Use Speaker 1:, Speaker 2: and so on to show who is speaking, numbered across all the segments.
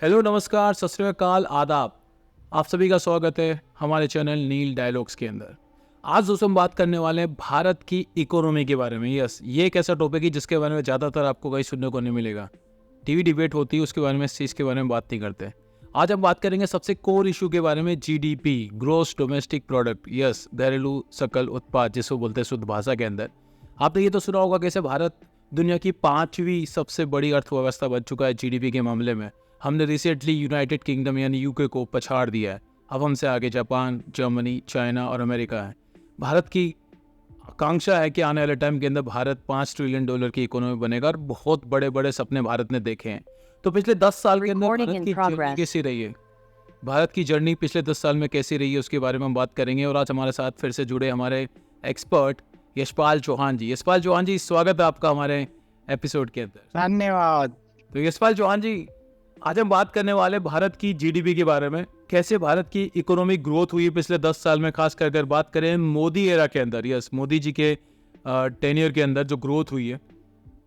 Speaker 1: Hello, नमस्कार, सत श्री अकाल, आदाब। आप सभी का स्वागत है हमारे चैनल नील डायलॉग्स के अंदर। आज दोस्तों हम बात करने वाले हैं भारत की इकोनॉमी के बारे में। यस, ये एक ऐसा टॉपिक है जिसके बारे में ज़्यादातर आपको कहीं सुनने को नहीं मिलेगा। टीवी डिबेट होती है उसके बारे में, इस चीज़ के बारे में बात नहीं करते। आज हम बात करेंगे सबसे कोर इशू के बारे में, GDP, gross domestic product. Yes, घरेलू सकल उत्पाद जिसको बोलते हैं शुद्ध भाषा के अंदर। आपने ये तो सुना होगा कैसे भारत दुनिया की 5वीं सबसे बड़ी अर्थव्यवस्था बन चुका है जीडीपी के मामले में। हमने रिसेंटली यूनाइटेड किंगडम यानी यूके को पछाड़ दिया है। अब हमसे आगे जापान, जर्मनी, चाइना और अमेरिका है। भारत की आकांक्षा है कि आने वाले टाइम के अंदर भारत $5 ट्रिलियन की इकोनॉमी बनेगा और बहुत बड़े बड़े सपने भारत ने देखे हैं। तो पिछले 10 साल के अंदर भारत की जर्नी कैसी रही है, भारत की जर्नी पिछले 10 साल में कैसी रही है, उसके बारे में हम बात करेंगे। और आज हमारे साथ फिर से जुड़े हमारे एक्सपर्ट यशपाल चौहान जी। यशपाल चौहान जी, स्वागत है आपका हमारे एपिसोड के अंदर।
Speaker 2: धन्यवाद।
Speaker 1: तो यशपाल चौहान जी, आज हम बात करने वाले भारत की जीडीपी के बारे में, कैसे भारत की इकोनॉमिक ग्रोथ हुई पिछले 10 साल में। खास कर अगर बात करें मोदी एरा के अंदर, यस, मोदी जी के टेन्योर के अंदर जो ग्रोथ हुई है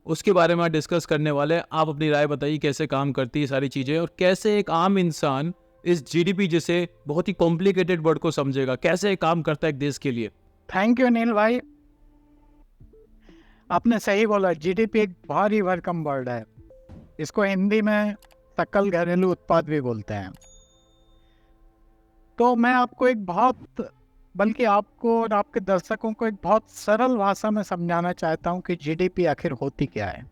Speaker 1: उसके बारे में आज डिस्कस करने वाले हैं। आप अपनी राय बताइए, कैसे काम करती है सारी चीज़ें और कैसे एक आम इंसान इस जीडीपी जैसे बहुत ही कॉम्प्लिकेटेड वर्ड को समझेगा, कैसे काम करता है एक देश के लिए।
Speaker 2: थैंक यू नील भाई, आपने सही बोला। जीडीपी एक भारी भरकम वर्ड है। इसको हिंदी में सकल घरेलू उत्पाद भी बोलते हैं। तो मैं आपको बल्कि आपको और आपके दर्शकों को एक बहुत सरल भाषा में समझाना चाहता हूँ कि जीडीपी आखिर होती क्या है।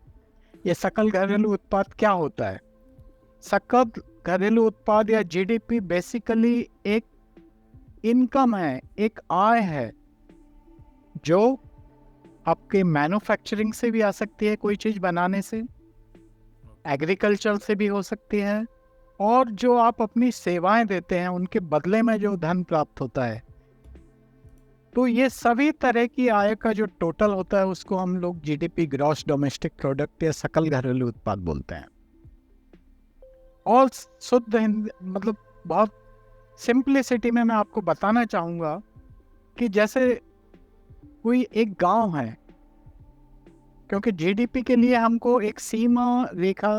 Speaker 2: ये सकल घरेलू उत्पाद क्या होता है। सकल घरेलू उत्पाद या जीडीपी बेसिकली एक इनकम है, एक आय है जो आपके मैन्युफैक्चरिंग से भी आ सकती है, कोई चीज़ बनाने से, एग्रीकल्चर से भी हो सकती है, और जो आप अपनी सेवाएं देते हैं उनके बदले में जो धन प्राप्त होता है। तो ये सभी तरह की आय का जो टोटल होता है उसको हम लोग जीडीपी, ग्रॉस डोमेस्टिक प्रोडक्ट या सकल घरेलू उत्पाद बोलते हैं। और शुद्ध मतलब बहुत सिंप्लिसिटी में मैं आपको बताना चाहूँगा कि जैसे कोई एक गांव है, क्योंकि जीडीपी के लिए हमको एक सीमा रेखा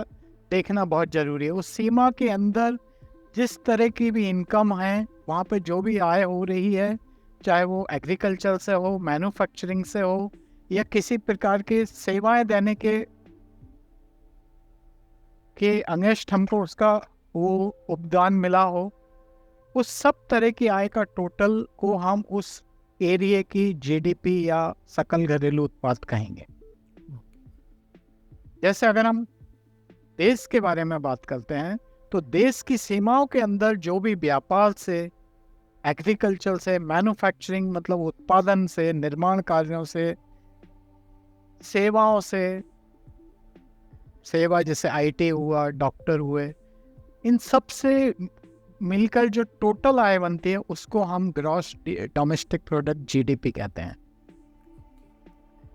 Speaker 2: देखना बहुत ज़रूरी है। उस सीमा के अंदर जिस तरह की भी इनकम है, वहाँ पे जो भी आय हो रही है, चाहे वो एग्रीकल्चर से हो, मैन्युफैक्चरिंग से हो, या किसी प्रकार की सेवाएं देने के अगेंस्ट हमको उसका वो उपदान मिला हो, उस सब तरह की आय का टोटल को हम उस एरिया की जीडीपी या सकल घरेलू उत्पाद कहेंगे। जैसे अगर हम देश के बारे में बात करते हैं तो देश की सीमाओं के अंदर जो भी व्यापार से, एग्रीकल्चर से, मैन्युफैक्चरिंग मतलब उत्पादन से, निर्माण कार्यों से, सेवाओं से, सेवा जैसे आईटी हुआ, डॉक्टर हुए, इन सब से मिलकर जो टोटल आय बनती है उसको हम ग्रॉस डोमेस्टिक प्रोडक्ट जीडीपी कहते हैं।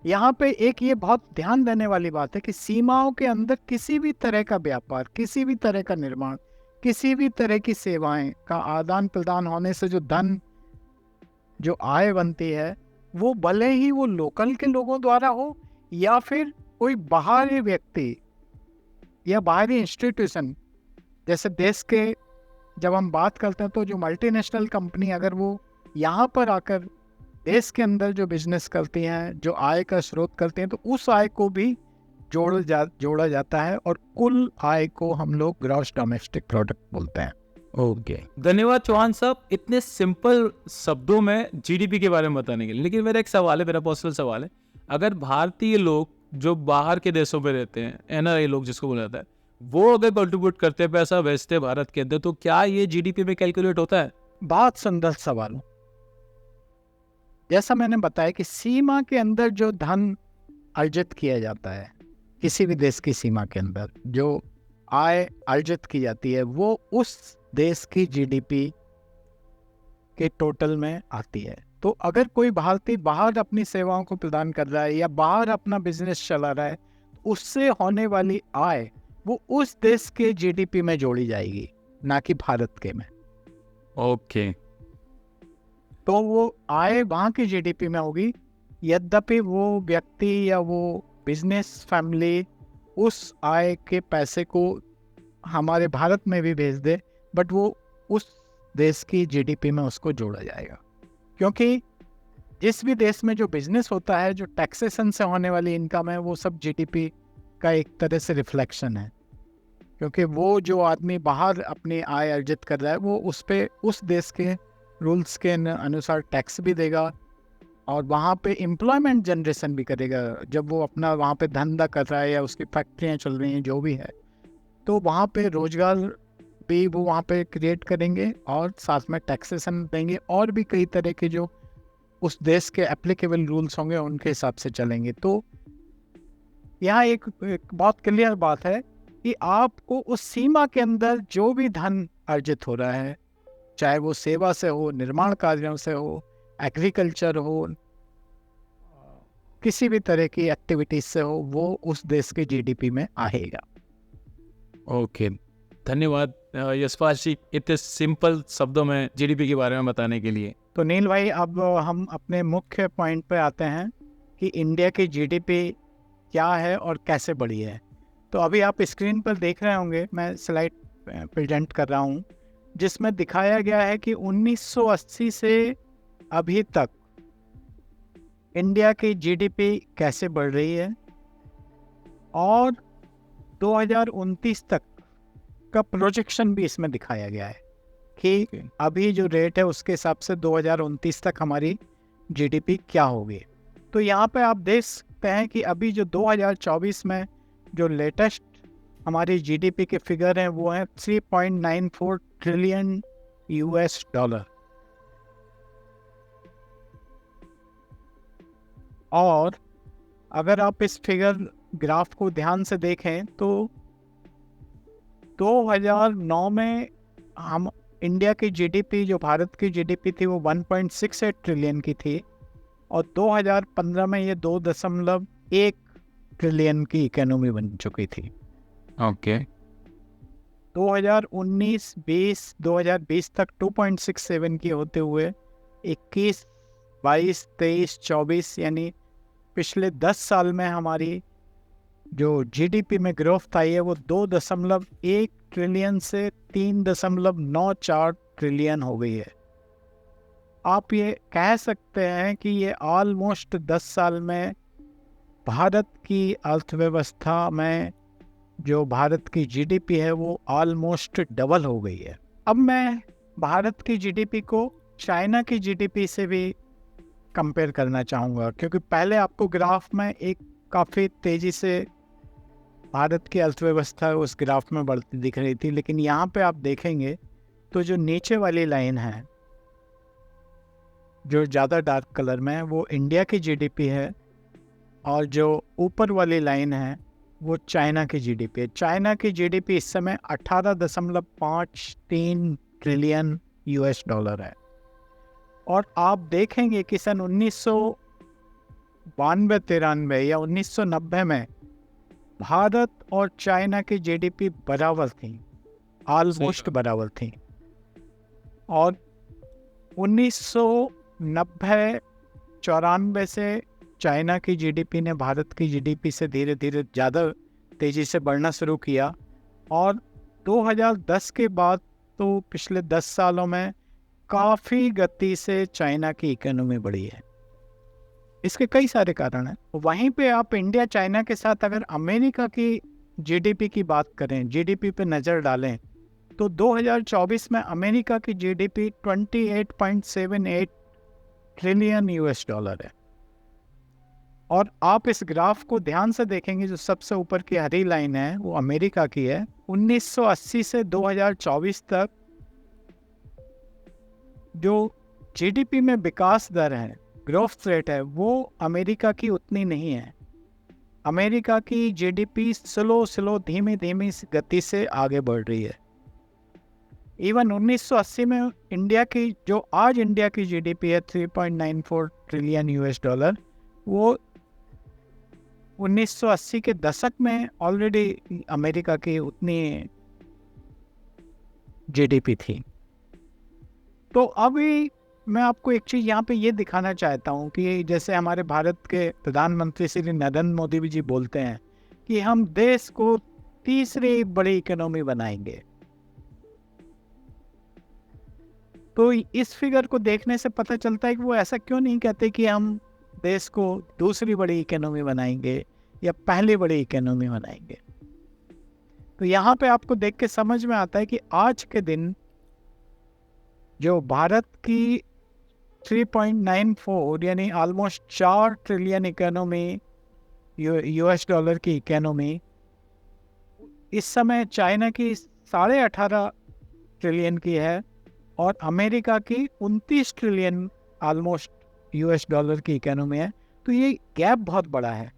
Speaker 2: यहाँ पे एक ये बहुत ध्यान देने वाली बात है कि सीमाओं के अंदर किसी भी तरह का व्यापार, किसी भी तरह का निर्माण, किसी भी तरह की सेवाएं का आदान प्रदान होने से जो धन, जो आय बनती है, वो भले ही वो लोकल के लोगों द्वारा हो या फिर कोई बाहरी व्यक्ति या बाहरी इंस्टीट्यूशन। जैसे देश के जब हम बात करते हैं तो जो मल्टीनेशनल कंपनी अगर वो यहाँ पर आकर देश के अंदर जो बिजनेस करती हैं, जो आय का स्रोत करते हैं, तो उस आय को भी जोड़ा जाता है और कुल आय को हम लोग ग्रॉस डोमेस्टिक प्रोडक्ट बोलते हैं।
Speaker 1: ओके, धन्यवाद चौहान साहब, इतने सिंपल शब्दों में जीडीपी के बारे में बताने के लिए। लेकिन मेरा एक सवाल है, मेरा पर्सनल सवाल है। अगर भारतीय लोग जो बाहर के देशों में रहते हैं, एनआरआई लोग जिसको बोला जाता है, वो अगर कंट्रीब्यूट करते हैं, पैसा भेजते हैं भारत के अंदर, तो क्या ये जीडीपी में कैलकुलेट होता है?
Speaker 2: बहुत सुंदर सवाल। जैसा मैंने बताया कि सीमा के अंदर जो धन अर्जित किया जाता है, किसी भी देश की सीमा के अंदर जो आय अर्जित की जाती है, वो उस देश की जीडीपी के टोटल में आती है। तो अगर कोई भारतीय बाहर अपनी सेवाओं को प्रदान कर रहा है या बाहर अपना बिजनेस चला रहा है, उससे होने वाली आय वो उस देश के जीडीपी में जोड़ी जाएगी, ना कि भारत के में।
Speaker 1: ओके,
Speaker 2: तो वो आय वहाँ की जीडीपी में होगी, यद्यपि वो व्यक्ति या वो बिजनेस फैमिली उस आय के पैसे को हमारे भारत में भी भेज दे, बट वो उस देश की जीडीपी में उसको जोड़ा जाएगा। क्योंकि जिस भी देश में जो बिजनेस होता है, जो टैक्सेशन से होने वाली इनकम है, वो सब जीडीपी का एक तरह से रिफ्लेक्शन है। क्योंकि वो जो आदमी बाहर अपनी आय अर्जित कर रहा है, वो उस पे उस देश के रूल्स के अनुसार टैक्स भी देगा और वहाँ पे एम्प्लॉयमेंट जनरेशन भी करेगा। जब वो अपना वहाँ पे धंधा कर रहा है या उसकी फैक्ट्रियाँ चल रही हैं, जो भी है, तो वहाँ पे रोजगार भी वो वहाँ पे क्रिएट करेंगे और साथ में टैक्सेशन देंगे और भी कई तरह के जो उस देश के एप्लीकेबल रूल्स होंगे उनके हिसाब से चलेंगे। तो यहाँ एक बहुत क्लियर बात है कि आपको उस सीमा के अंदर जो भी धन अर्जित हो रहा है, चाहे वो सेवा से हो, निर्माण कार्यों से हो, एग्रीकल्चर हो, किसी भी तरह की एक्टिविटीज से हो, वो उस देश के जीडीपी में आएगा।
Speaker 1: ओके, धन्यवाद यशपाल जी इतने सिंपल शब्दों में जीडीपी के बारे में बताने के लिए।
Speaker 2: तो नील भाई, अब हम अपने मुख्य पॉइंट पे आते हैं कि इंडिया की जीडीपी क्या है और कैसे बढ़ी है। तो अभी आप स्क्रीन पर देख रहे होंगे, मैं स्लाइड प्रेजेंट कर रहा हूँ, जिसमें दिखाया गया है कि 1980 से अभी तक इंडिया की जीडीपी कैसे बढ़ रही है और 2029 तक का प्रोजेक्शन भी इसमें दिखाया गया है कि अभी जो रेट है उसके हिसाब से 2029 तक हमारी जीडीपी क्या होगी। तो यहाँ पे आप देख सकते हैं कि अभी जो 2024 में जो लेटेस्ट हमारी जीडीपी के फिगर हैं वो हैं 3.94 ट्रिलियन यूएस डॉलर। और अगर आप इस फिगर ग्राफ को ध्यान से देखें तो 2009 में हम इंडिया की जीडीपी, जो भारत की जीडीपी थी, वो 1.68 ट्रिलियन की थी और 2015 में ये 2.1 ट्रिलियन की इकोनॉमी बन चुकी थी।
Speaker 1: ओके
Speaker 2: 2019-20 तक 2.67 की होते हुए 21, 22, 23, 24 यानी पिछले 10 साल में हमारी जो जीडीपी में ग्रोथ आई है वो 2.1 ट्रिलियन से 3.94 ट्रिलियन हो गई है। आप ये कह सकते हैं कि ये ऑलमोस्ट 10 साल में भारत की अर्थव्यवस्था में जो भारत की जीडीपी है वो ऑलमोस्ट डबल हो गई है। अब मैं भारत की जीडीपी को चाइना की जीडीपी से भी कंपेयर करना चाहूँगा, क्योंकि पहले आपको ग्राफ में एक काफ़ी तेज़ी से भारत की अर्थव्यवस्था उस ग्राफ में बढ़ती दिख रही थी, लेकिन यहाँ पे आप देखेंगे तो जो नीचे वाली लाइन है जो ज़्यादा डार्क कलर में है वो इंडिया की जीडीपी है और जो ऊपर वाली लाइन है वो चाइना की जीडीपी है। चाइना की जीडीपी इस समय 18.53 ट्रिलियन यूएस डॉलर है और आप देखेंगे कि सन 1992-93 या 1990 में भारत और चाइना की जीडीपी बराबर थी, ऑलमोस्ट बराबर थी। और 1990-94 से चाइना की जीडीपी ने भारत की जीडीपी से धीरे धीरे ज़्यादा तेज़ी से बढ़ना शुरू किया और 2010 के बाद तो पिछले 10 सालों में काफ़ी गति से चाइना की इकोनॉमी बढ़ी है। इसके कई सारे कारण हैं। वहीं पे आप इंडिया चाइना के साथ अगर अमेरिका की जीडीपी की बात करें, जीडीपी पे नज़र डालें, तो 2024 में अमेरिका की जीडीपी 28.78 ट्रिलियन यूएस डॉलर है। और आप इस ग्राफ को ध्यान से देखेंगे, जो सबसे ऊपर की हरी लाइन है वो अमेरिका की है। 1980 से 2024 तक जो जीडीपी में विकास दर है, ग्रोथ रेट है, वो अमेरिका की उतनी नहीं है। अमेरिका की जीडीपी स्लो धीमी गति से आगे बढ़ रही है। इवन 1980 में इंडिया की जो आज इंडिया की जीडीपी है 3.94 ट्रिलियन यूएस डॉलर, वो 1980 के दशक में ऑलरेडी अमेरिका की उतनी जीडीपी थी। तो अभी मैं आपको एक चीज़ यहाँ पे ये दिखाना चाहता हूँ कि जैसे हमारे भारत के प्रधानमंत्री श्री नरेंद्र मोदी जी बोलते हैं कि हम देश को तीसरी बड़ी इकोनॉमी बनाएंगे। तो इस फिगर को देखने से पता चलता है कि वो ऐसा क्यों नहीं कहते कि हम देश को दूसरी बड़ी इकोनॉमी बनाएंगे या पहली बड़ी इकोनॉमी बनाएंगे। तो यहाँ पे आपको देख के समझ में आता है कि आज के दिन जो भारत की 3.94 यानी almost 4 trillion economy, US dollar की इकोनॉमी, इस समय चाइना की 18.5 ट्रिलियन की है और अमेरिका की 29 ट्रिलियन ऑलमोस्ट यूएस डॉलर की इकोनॉमी है। तो ये गैप बहुत बड़ा है।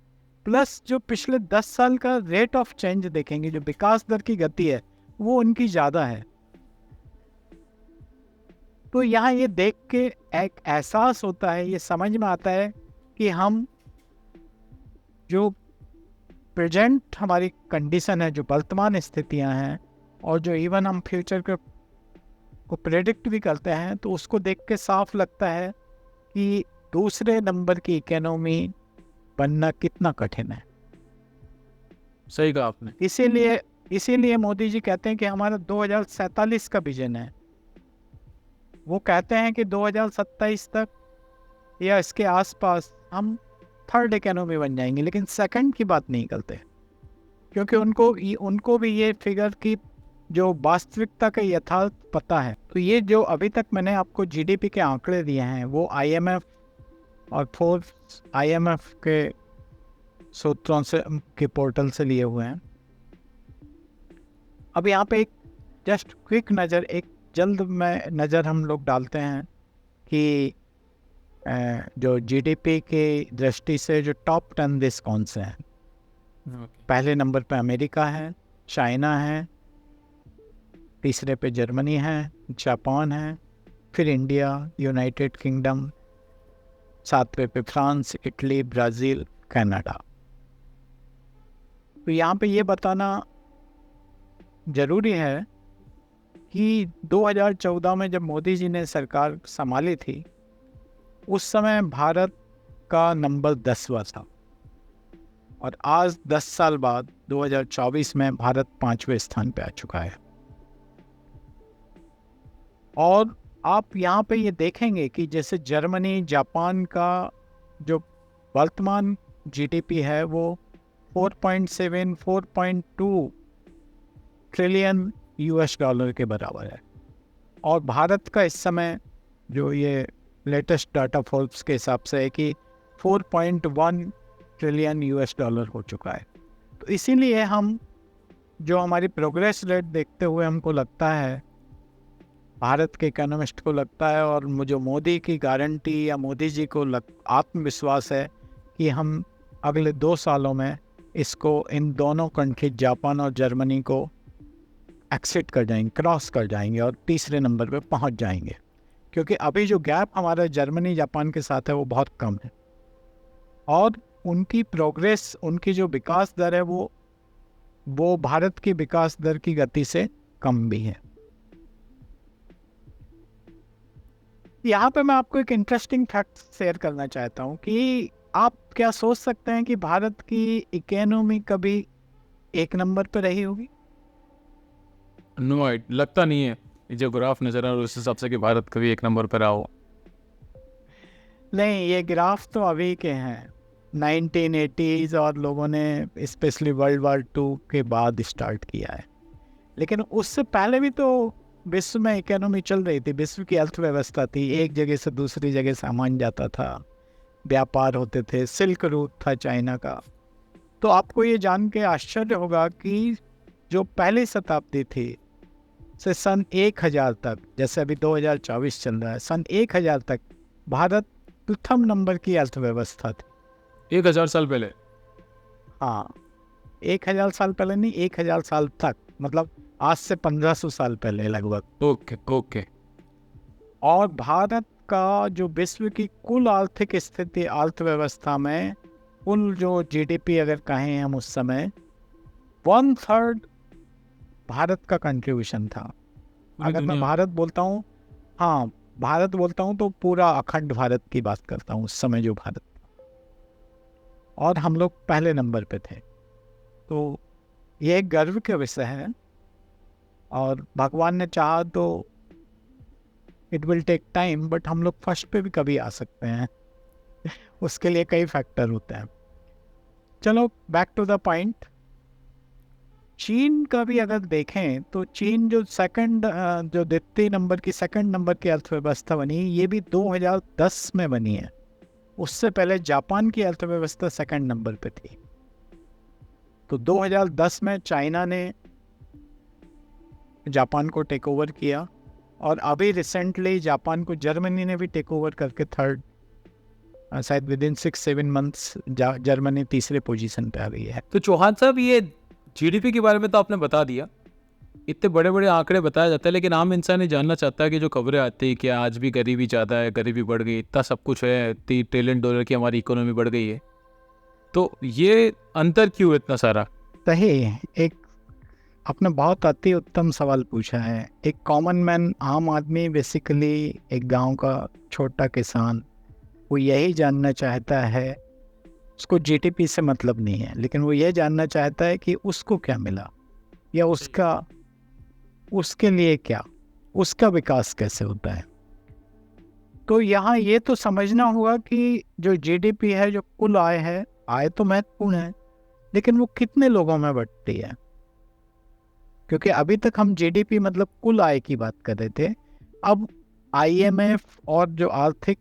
Speaker 2: प्लस जो पिछले 10 साल का रेट ऑफ चेंज देखेंगे, जो विकास दर की गति है, वो उनकी ज़्यादा है। तो यहाँ ये देख के एक एहसास होता है, ये समझ में आता है कि हम जो प्रेजेंट हमारी कंडीशन है, जो वर्तमान स्थितियाँ हैं, और जो इवन हम फ्यूचर को प्रेडिक्ट भी करते हैं, तो उसको देख के साफ लगता है कि दूसरे नंबर की इकोनॉमी बनना कितना कठिन है।
Speaker 1: सही कहा आपने।
Speaker 2: इसीलिए मोदी जी कहते हैं कि हमारा 2047 का विजन है। वो कहते हैं कि 2027 तक या इसके आसपास हम थर्ड इकोनॉमी बन जाएंगे, लेकिन सेकंड की बात नहीं करते, क्योंकि उनको भी ये फिगर की जो वास्तविकता का यथार्थ पता है। तो ये जो अभी तक मैंने आपको जीडीपी के आंकड़े दिए हैं, वो आईएमएफ और फोर्ब्स आईएमएफ के सूत्रों से के पोर्टल से लिए हुए हैं। अब यहाँ पे एक जस्ट क्विक नज़र, एक जल्द में नज़र हम लोग डालते हैं कि जो जीडीपी की दृष्टि से जो टॉप 10 देश कौन से हैं। पहले नंबर पे अमेरिका है, चाइना है, तीसरे पे जर्मनी है, जापान है, फिर इंडिया, यूनाइटेड किंगडम, सातवें पे फ्रांस, इटली, ब्राज़ील, कनाडा। तो यहाँ पे ये बताना ज़रूरी है कि 2014 में जब मोदी जी ने सरकार संभाली थी, उस समय भारत का नंबर 10वां था, और आज 10 साल बाद 2024 में भारत 5वें स्थान पे आ चुका है। और आप यहाँ पे ये देखेंगे कि जैसे जर्मनी, जापान का जो वर्तमान जीडीपी है वो 4.7, 4.2 ट्रिलियन यूएस डॉलर के बराबर है, और भारत का इस समय जो ये लेटेस्ट डाटा फोर्ब्स के हिसाब से है कि 4.1 ट्रिलियन यूएस डॉलर हो चुका है। तो इसीलिए हम जो हमारी प्रोग्रेस रेट देखते हुए हमको लगता है, भारत के इकोनॉमिस्ट को लगता है, और मुझे मोदी की गारंटी या मोदी जी को आत्मविश्वास है कि हम अगले 2 सालों में इसको, इन दोनों कंट्री जापान और जर्मनी को एक्सिट कर जाएंगे, क्रॉस कर जाएंगे और तीसरे नंबर पे पहुंच जाएंगे। क्योंकि अभी जो गैप हमारा जर्मनी जापान के साथ है वो बहुत कम है, और उनकी प्रोग्रेस, उनकी जो विकास दर है वो भारत की विकास दर की गति से कम भी है। यहाँ पे मैं आपको एक इंटरेस्टिंग फैक्ट शेयर करना चाहता हूँ कि आप क्या सोच सकते हैं कि भारत की इकोनॉमी कभी 1 नंबर पे रही होगी?
Speaker 1: नो, लगता नहीं है। ये जो ग्राफ नजर आ रहा है उस हिसाब से कि भारत कभी 1 नंबर पर आओ।
Speaker 2: नहीं, ये ग्राफ तो अभी के हैं, 1980s, और लोगों ने स्पेशली वर्ल्ड वॉर 2 के बाद स्टार्ट किया है। लेकिन उससे पहले भी तो विश्व में इकोनॉमी चल रही थी, विश्व की अर्थव्यवस्था थी, एक जगह से दूसरी जगह सामान जाता था, व्यापार होते थे, सिल्क रूट था चाइना का। तो आपको ये जान के आश्चर्य होगा कि जो पहली शताब्दी थी से सन 1000 तक, जैसे अभी 2024 चल रहा है, सन 1000 तक भारत प्रथम नंबर की अर्थव्यवस्था थी।
Speaker 1: 1000 साल पहले?
Speaker 2: हाँ, 1000 साल पहले नहीं, 1000 साल तक, मतलब आज से 1500 साल पहले लगभग।
Speaker 1: ओके।
Speaker 2: और भारत का जो विश्व की कुल आर्थिक स्थिति, अर्थव्यवस्था में कुल जो जीडीपी अगर कहें हम, उस समय 1/3 भारत का कंट्रीब्यूशन था। अगर मैं भारत बोलता हूँ, हाँ भारत बोलता हूँ, तो पूरा अखंड भारत की बात करता हूँ, उस समय जो भारत था, और हम लोग पहले नंबर पे थे। तो ये एक गर्व का विषय है, और भगवान ने चाहा तो it will take time, but हम लोग फर्स्ट पे भी कभी आ सकते हैं। उसके लिए कई फैक्टर होते हैं। चलो बैक टू द पॉइंट। चीन का भी अगर देखें तो चीन जो जो द्वितीय नंबर की सेकंड नंबर की अर्थव्यवस्था बनी, ये भी 2010 में बनी है। उससे पहले जापान की अर्थव्यवस्था सेकंड नंबर पे थी। तो 2010 में चाइना ने जापान को टेक ओवर किया, और अभी रिसेंटली जापान को जर्मनी ने भी टेक ओवर करके थर्ड, शायद विद इन 6-7 मंथ्स जर्मनी तीसरे पोजीशन पे आ गई है।
Speaker 1: तो चौहान साहब, ये जीडीपी के बारे में तो आपने बता दिया, इतने बड़े बड़े आंकड़े बताया जाता है, लेकिन आम इंसान ये जानना चाहता है कि जो खबरें आती है कि आज भी गरीबी ज़्यादा है, गरीबी बढ़ गई, इतना सब कुछ है, $3 ट्रिलियन की हमारी इकोनॉमी बढ़ गई है, तो ये अंतर क्यों इतना सारा?
Speaker 2: सही, एक आपने बहुत अति उत्तम सवाल पूछा है। एक कॉमन मैन, आम आदमी, बेसिकली एक गांव का छोटा किसान, वो यही जानना चाहता है, उसको जीडीपी से मतलब नहीं है, लेकिन वो यह जानना चाहता है कि उसको क्या मिला, या उसके लिए क्या, उसका विकास कैसे होता है। तो यहाँ ये तो समझना होगा कि जो जीडीपी है, जो कुल आय है, आय तो महत्वपूर्ण है, लेकिन वो कितने लोगों में बंटती है। क्योंकि अभी तक हम जीडीपी मतलब कुल आय की बात कर रहे थे। अब आईएमएफ और जो आर्थिक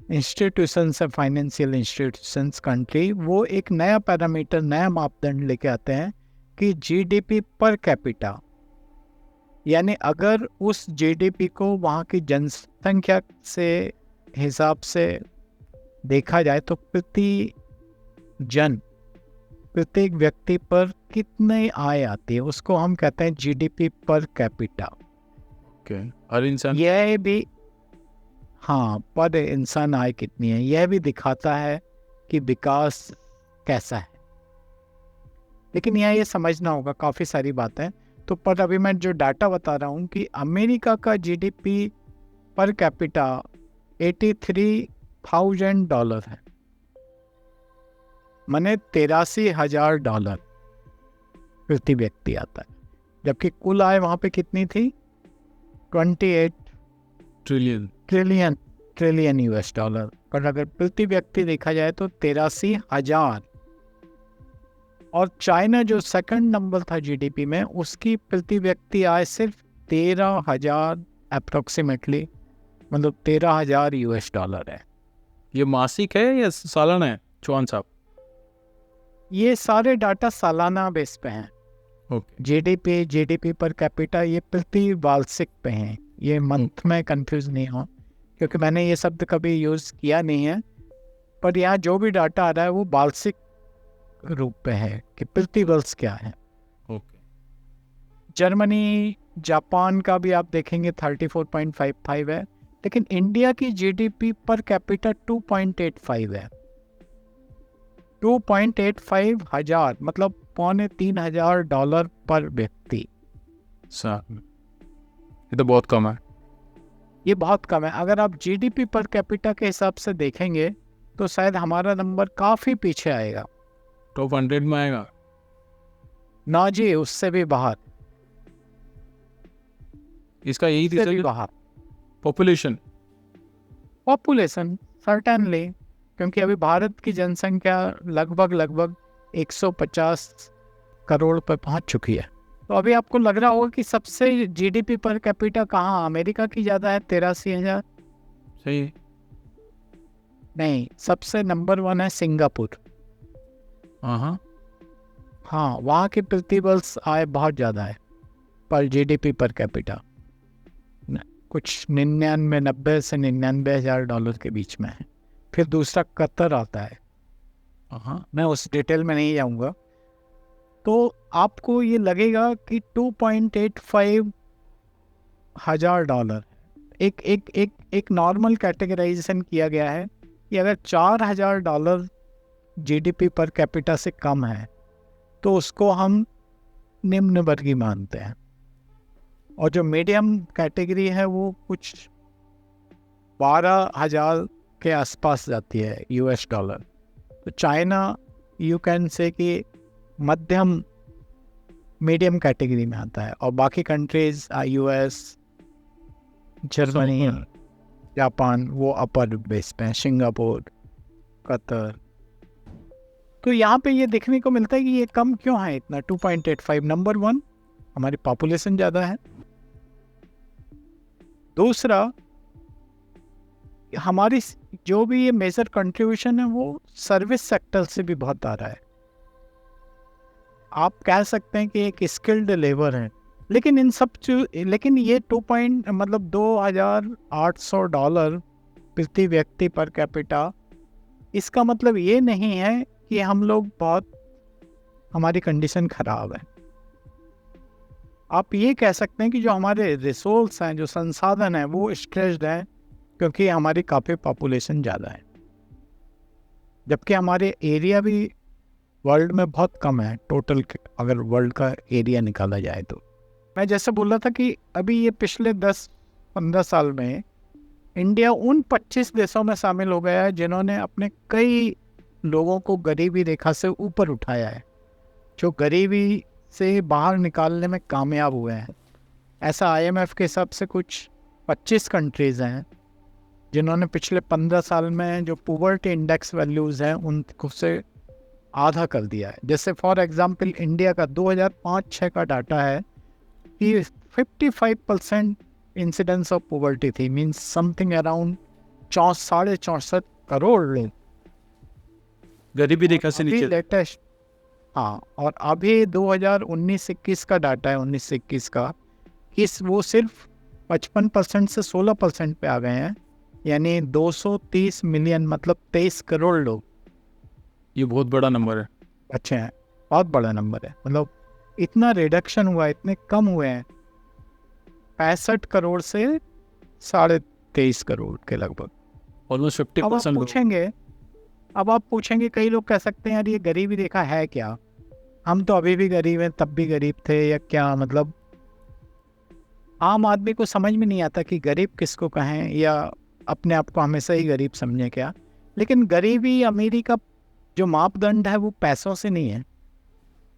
Speaker 2: इंस्टीट्यूशंस है, फाइनेंशियल इंस्टीट्यूशंस कंट्री, वो एक नया पैरामीटर, नया मापदंड लेके आते हैं कि जीडीपी पर कैपिटा, यानी अगर उस जीडीपी को वहाँ की जनसंख्या से हिसाब से देखा जाए तो प्रत्येक व्यक्ति पर कितने आय आती है, उसको हम कहते हैं जीडीपी पर कैपिटा।
Speaker 1: हर इंसान,
Speaker 2: यह भी, हाँ, पर इंसान आय कितनी है, यह भी दिखाता है कि विकास कैसा है। लेकिन यहाँ ये समझना होगा काफ़ी सारी बातें। तो पर अभी मैं जो डाटा बता रहा हूँ कि अमेरिका का जीडीपी पर कैपिटा $83,000 है, माने $83,000 प्रति व्यक्ति आता है, जबकि कुल आय वहाँ पे कितनी थी? 28 ट्रिलियन US डॉलर। पर अगर प्रति व्यक्ति देखा जाए तो 83,000। और चाइना जो सेकंड नंबर था जीडीपी में, उसकी प्रति व्यक्ति आय सिर्फ 13,000 अप्रोक्सीमेटली, मतलब 13,000 US डॉलर है।
Speaker 1: ये मासिक है या सालाना है चौहान साहब?
Speaker 2: ये सारे डाटा सालाना बेस पे हैं।
Speaker 1: ओके।
Speaker 2: जीडीपी पर कैपिटा ये प्रति वार्षिक पे हैं। ये मंथ में कंफ्यूज नहीं हो, क्योंकि मैंने ये शब्द कभी यूज़ किया नहीं है। पर यहाँ जो भी डाटा आ रहा है वो वार्षिक रूप पे है कि प्रति वर्ष क्या है।
Speaker 1: ओके।
Speaker 2: जर्मनी, जापान का भी आप देखेंगे 34.55 है, लेकिन इंडिया की जीडीपी पर कैपिटा 2.85 है। 2.85 हजार, मतलब $2,300 पर व्यक्ति।
Speaker 1: ये तो बहुत कम है।
Speaker 2: ये बहुत कम है। अगर आप जीडीपी पर कैपिटा के हिसाब से देखेंगे तो शायद हमारा नंबर काफ़ी पीछे आएगा।
Speaker 1: टॉप 100 में आएगा?
Speaker 2: ना जी, उससे भी बाहर,
Speaker 1: इसका यही
Speaker 2: उससे भी
Speaker 1: रीजन,
Speaker 2: बाहर।
Speaker 1: पॉपुलेशन
Speaker 2: सर्टेनली, क्योंकि अभी भारत की जनसंख्या लगभग 150 करोड़ पर पहुंच चुकी है। तो अभी आपको लग रहा होगा कि सबसे जीडीपी पर कैपिटा कहाँ अमेरिका की ज़्यादा है, 83,000।
Speaker 1: सही है।
Speaker 2: नहीं, सबसे नंबर 1 है सिंगापुर।
Speaker 1: हाँ,
Speaker 2: वहाँ की प्रति वर्ष आय बहुत ज़्यादा है पर जीडीपी पर कैपिटा, कुछ 90 से $99,000 के बीच में है। फिर दूसरा कतर आता है। मैं उस डिटेल में नहीं जाऊँगा। तो आपको ये लगेगा कि $2.85 हजार एक नॉर्मल कैटेगराइजेशन किया गया है कि अगर $4,000 जीडीपी पर कैपिटा से कम है तो उसको हम निम्न वर्गीय मानते हैं, और जो मीडियम कैटेगरी है वो कुछ 12,000 के आसपास जाती है US डॉलर। तो चाइना, यू कैन से कि मध्यम मीडियम कैटेगरी में आता है, और बाकी कंट्रीज यूएस, जर्मनी, जापान वो अपर बेस पे हैं, सिंगापुर, कतर। तो यहाँ पे ये देखने को मिलता है कि ये कम क्यों है इतना 2.85। नंबर 1 हमारी पॉपुलेशन ज़्यादा है। दूसरा, हमारी जो भी ये मेजर कंट्रीब्यूशन है वो सर्विस सेक्टर से भी बहुत आ रहा है। आप कह सकते हैं कि एक स्किल्ड लेबर है, लेकिन लेकिन ये 2,800 प्रति व्यक्ति पर कैपिटा, इसका मतलब ये नहीं है कि हम लोग बहुत, हमारी कंडीशन खराब है। आप ये कह सकते हैं कि जो हमारे रिसोर्स हैं, जो संसाधन हैं, वो स्ट्रेस्ड हैं, क्योंकि हमारी काफ़ी पॉपुलेशन ज़्यादा है, जबकि हमारे एरिया भी वर्ल्ड में बहुत कम है टोटल, अगर वर्ल्ड का एरिया निकाला जाए तो। मैं जैसे बोल रहा था कि अभी ये पिछले 10-15 साल में इंडिया उन 25 देशों में शामिल हो गया है जिन्होंने अपने कई लोगों को गरीबी रेखा से ऊपर उठाया है, जो गरीबी से बाहर निकालने में कामयाब हुए हैं। ऐसा आईएमएफ के हिसाब से कुछ 25 कंट्रीज़ हैं जिन्होंने पिछले 15 साल में जो पॉवर्टी इंडेक्स वैल्यूज़ हैं उनको से आधा कर दिया है। जैसे फॉर एग्जांपल इंडिया का 2005-06 का डाटा है कि 55% इंसिडेंस ऑफ पॉवर्टी थी, मीन्स समथिंग अराउंड 64.64 करोड़ लोग
Speaker 1: गरीबी रेखा से नीचे।
Speaker 2: लेटेस्ट, हाँ, और अभी 2019-21 का डाटा है, 19-21 का, वो सिर्फ 55% से 16% पे आ गए हैं, यानी 230 मिलियन, मतलब 23 करोड़ लोग।
Speaker 1: ये बहुत बड़ा नंबर है।
Speaker 2: अच्छे हैं, बहुत बड़ा नंबर है। मतलब इतना रिडक्शन हुआ है, इतने कम हुए हैं, 65 करोड़ से 23.5 करोड़ के लगभग,
Speaker 1: ऑलमोस्ट
Speaker 2: अब
Speaker 1: 50%।
Speaker 2: आप पूछेंगे, कई लोग कह सकते हैं यार ये गरीबी रेखा है क्या, हम तो अभी भी गरीब हैं, तब भी गरीब थे, या क्या मतलब। आम आदमी को समझ में नहीं आता कि गरीब किसको कहें, या अपने आप को हमेशा ही गरीब समझें क्या। लेकिन गरीबी अमीरी का जो मापदंड है वो पैसों से नहीं है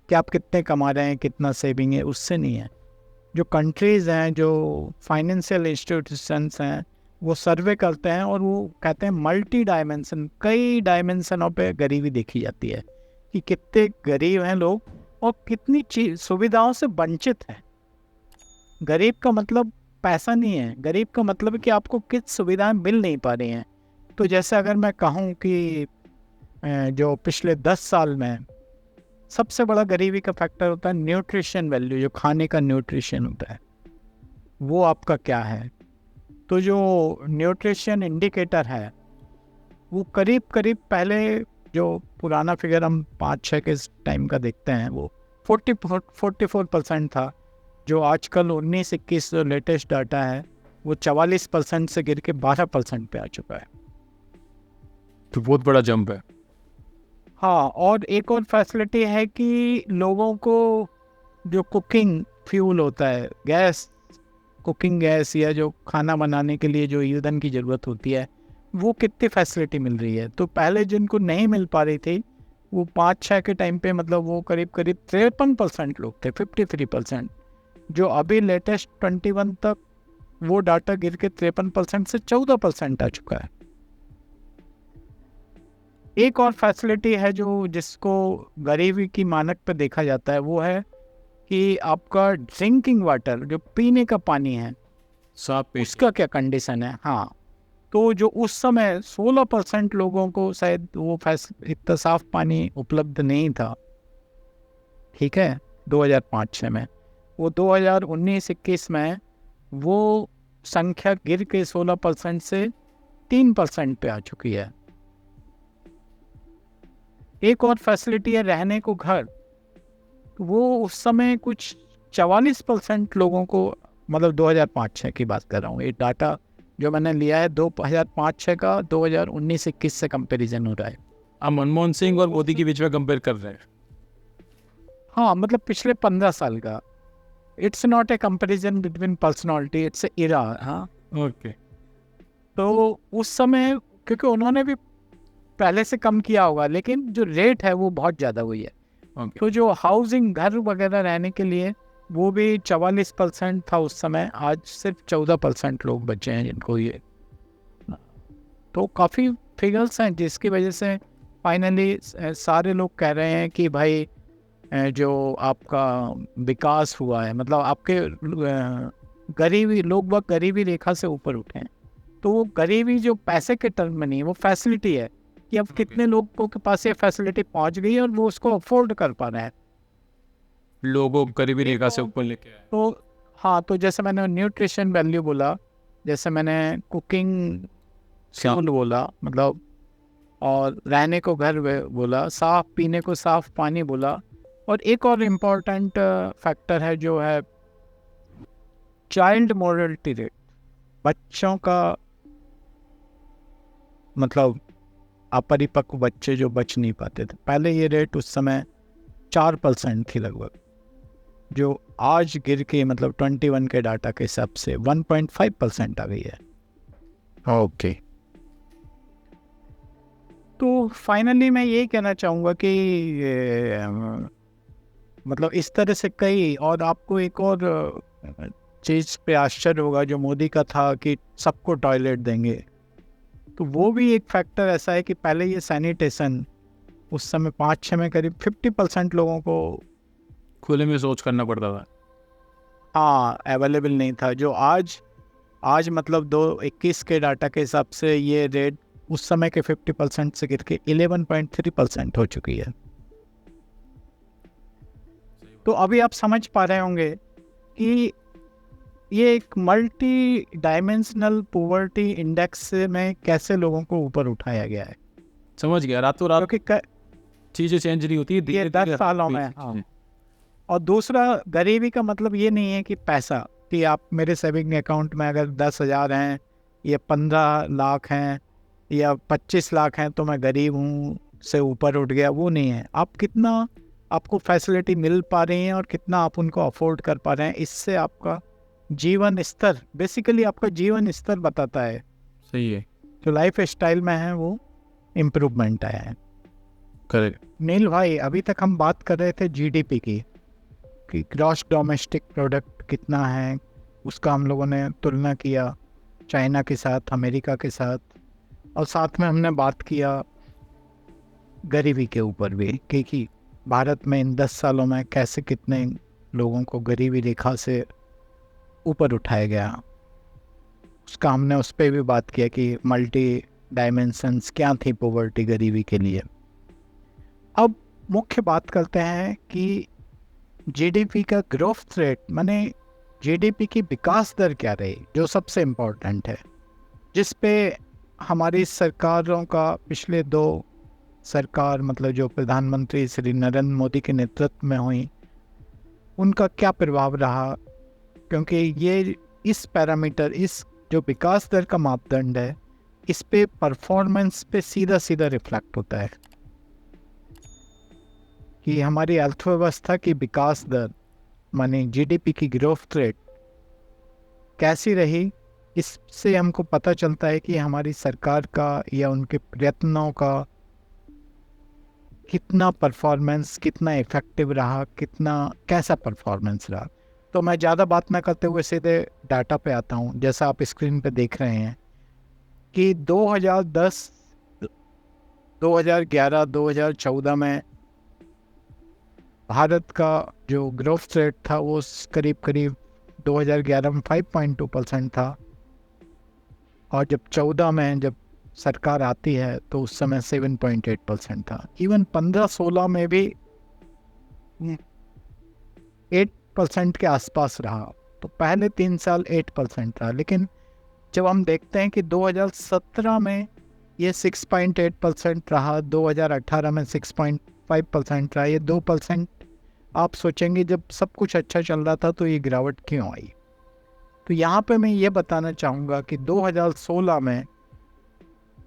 Speaker 2: कि आप कितने कमा रहे हैं, कितना सेविंग है, उससे नहीं है। जो कंट्रीज़ हैं, जो फाइनेंशियल इंस्टीट्यूशंस हैं, वो सर्वे करते हैं और वो कहते हैं मल्टी डायमेंशन, कई डायमेंशनों पे गरीबी देखी जाती है कि कितने गरीब हैं लोग और कितनी सुविधाओं से वंचित हैं। गरीब का मतलब पैसा नहीं है, गरीब का मतलब है कि आपको किस सुविधाएं मिल नहीं पा रही हैं। तो जैसे अगर मैं कहूँ कि जो पिछले 10 साल में सबसे बड़ा गरीबी का फैक्टर होता है न्यूट्रिशन वैल्यू, जो खाने का न्यूट्रिशन होता है वो आपका क्या है। तो जो न्यूट्रिशन इंडिकेटर है वो करीब करीब, पहले जो पुराना फिगर हम 5-6 के टाइम का देखते हैं वो 44% था, जो आजकल 19-21 जो लेटेस्ट डाटा है वो 44% से गिर के 12% पे आ चुका है।
Speaker 1: तो बहुत बड़ा जंप है।
Speaker 2: हाँ, और एक और फैसिलिटी है कि लोगों को जो कुकिंग फ्यूल होता है, गैस, कुकिंग गैस, या जो खाना बनाने के लिए जो ईंधन की ज़रूरत होती है, वो कितनी फैसिलिटी मिल रही है। तो पहले जिनको नहीं मिल पा रही थी वो 5-6 के टाइम पे, मतलब वो करीब करीब 53% लोग थे, 53%, जो अभी लेटेस्ट 21 तक वो डाटा गिर के 53% से 14% आ चुका है। एक और फैसिलिटी है जो जिसको गरीबी की मानक पे देखा जाता है, वो है कि आपका ड्रिंकिंग वाटर, जो पीने का पानी है,
Speaker 1: साफ
Speaker 2: उसका क्या कंडीशन है। हाँ, तो जो उस समय 16% लोगों को शायद वो इतना साफ पानी उपलब्ध नहीं था, ठीक है, 2005-06 में। वो 2019-21 में वो संख्या गिर के 16% से 3% पे आ चुकी है। एक और फैसिलिटी है रहने को घर, वो उस समय कुछ 44% लोगों को, मतलब 2005-06 की बात कर रहा हूँ, ये डाटा जो मैंने लिया है 2005-06 का 2019-21 से कंपैरिजन हो रहा है।
Speaker 1: आप मनमोहन सिंह और मोदी के बीच में कंपेयर कर रहे हैं।
Speaker 2: हाँ, मतलब पिछले 15 साल का। It's not a comparison between personality, it's a era. हाँ,
Speaker 1: ओके।
Speaker 2: तो उस समय क्योंकि उन्होंने भी पहले से कम किया होगा, लेकिन जो रेट है वो बहुत ज़्यादा हुई है।
Speaker 1: ओके।
Speaker 2: तो जो हाउसिंग, घर वगैरह रहने के लिए, वो भी 44% था उस समय, आज सिर्फ 14% लोग बचे हैं जिनको ये। तो काफ़ी फिगर्स हैं जिसकी वजह से फाइनली सारे लोग कह रहे हैं कि भाई जो आपका विकास हुआ है, मतलब आपके गरीबी, लोग वह गरीबी रेखा से ऊपर उठे हैं। तो वो गरीबी जो पैसे के टर्म में नहीं है, वो फैसिलिटी है कि अब कितने लोगों के पास ये फैसिलिटी पहुंच गई है और वो उसको अफोर्ड कर पा रहे हैं।
Speaker 1: लोगों को गरीबी रेखा से ऊपर लेके आए।
Speaker 2: तो हाँ, तो जैसे मैंने न्यूट्रिशन वैल्यू बोला, जैसे मैंने कुकिंग फ्यूल बोला, मतलब, और रहने को घर बोला, साफ पीने को साफ पानी बोला, और एक और इम्पोर्टेंट फैक्टर है जो है चाइल्ड मोर्टलिटी रेट, बच्चों का, मतलब अपरिपक्व बच्चे जो बच नहीं पाते थे पहले, ये रेट उस समय 4% थी लगभग, जो आज गिर के, मतलब 21 के डाटा के हिसाब से 1.5% आ गई है।
Speaker 1: ओके।
Speaker 2: तो फाइनली मैं ये कहना चाहूँगा कि मतलब इस तरह से कई, और आपको एक और चीज़ पे आश्चर्य होगा जो मोदी का था कि सबको टॉयलेट देंगे, तो वो भी एक फैक्टर ऐसा है कि पहले ये सैनिटेशन उस समय 5-6 में करीब 50% लोगों को
Speaker 1: खुले में सोच करना पड़ता था।
Speaker 2: हाँ अवेलेबल नहीं था, जो आज मतलब 2021 के डाटा के हिसाब से ये रेट उस समय के 50% से गिर के 11.3% हो चुकी है। तो अभी आप समझ पा रहे होंगे कि ये एक मल्टी डायमेंशनल पॉवर्टी इंडेक्स में कैसे लोगों को ऊपर उठाया गया है,
Speaker 1: समझ गया, रातों रात
Speaker 2: क्योंकि
Speaker 1: चीजें चेंज नहीं होती,
Speaker 2: ये
Speaker 1: धीरे
Speaker 2: 10
Speaker 1: धीरे
Speaker 2: सालों में। हाँ। और दूसरा, गरीबी का मतलब ये नहीं है कि पैसा, कि आप मेरे सेविंग अकाउंट में अगर 10,000 हैं या 15 लाख हैं या 25 लाख हैं तो मैं गरीब हूँ से ऊपर उठ गया, वो नहीं है। आप कितना, आपको फैसिलिटी मिल पा रही हैं और कितना आप उनको अफोर्ड कर पा रहे हैं, इससे आपका जीवन स्तर, बेसिकली आपका जीवन स्तर बताता है।
Speaker 1: सही है।
Speaker 2: जो लाइफ स्टाइल में है वो इम्प्रूवमेंट आया है।
Speaker 1: करेक्ट।
Speaker 2: नील भाई, अभी तक हम बात कर रहे थे जीडीपी की, कि ग्रॉस डोमेस्टिक प्रोडक्ट कितना है, उसका हम लोगों ने तुलना किया चाइना के साथ, अमेरिका के साथ, और साथ में हमने बात किया गरीबी के ऊपर भी, कि भारत में इन 10 सालों में कैसे कितने लोगों को गरीबी रेखा से ऊपर उठाया गया। उसका हमने उस पर भी बात किया कि मल्टी डायमेंशंस क्या थी पॉवर्टी, गरीबी के लिए। अब मुख्य बात करते हैं कि जीडीपी का ग्रोथ रेट, माने जीडीपी की विकास दर क्या रही, जो सबसे इम्पोर्टेंट है, जिस पे हमारी सरकारों का, पिछले 2 सरकार, मतलब जो प्रधानमंत्री श्री नरेंद्र मोदी के नेतृत्व में हुई, उनका क्या प्रभाव रहा, क्योंकि ये इस पैरामीटर, इस जो विकास दर का मापदंड है, इस पे परफॉर्मेंस पे सीधा सीधा रिफ्लेक्ट होता है कि हमारी अर्थव्यवस्था की विकास दर, माने जीडीपी की ग्रोथ रेट कैसी रही। इससे हमको पता चलता है कि हमारी सरकार का या उनके प्रयत्नों का कितना परफॉर्मेंस, कितना इफेक्टिव रहा, कितना कैसा परफॉर्मेंस रहा। तो मैं ज़्यादा बात ना करते हुए सीधे डाटा पे आता हूँ। जैसा आप स्क्रीन पे देख रहे हैं कि 2010, 2011, 2014 में भारत का जो ग्रोथ रेट था वो करीब करीब 2011 में 5.2% था, और जब 14 में जब सरकार आती है तो उस समय 7.8% था। इवन 15-16 में भी 8% के आसपास रहा। तो पहले 3 साल 8% रहा, लेकिन जब हम देखते हैं कि 2017 में ये 6.8% रहा, 2018 में 6.5% रहा, ये 2%। आप सोचेंगे जब सब कुछ अच्छा चल रहा था तो ये गिरावट क्यों आई। तो यहाँ पे मैं ये बताना चाहूँगा कि 2016 में,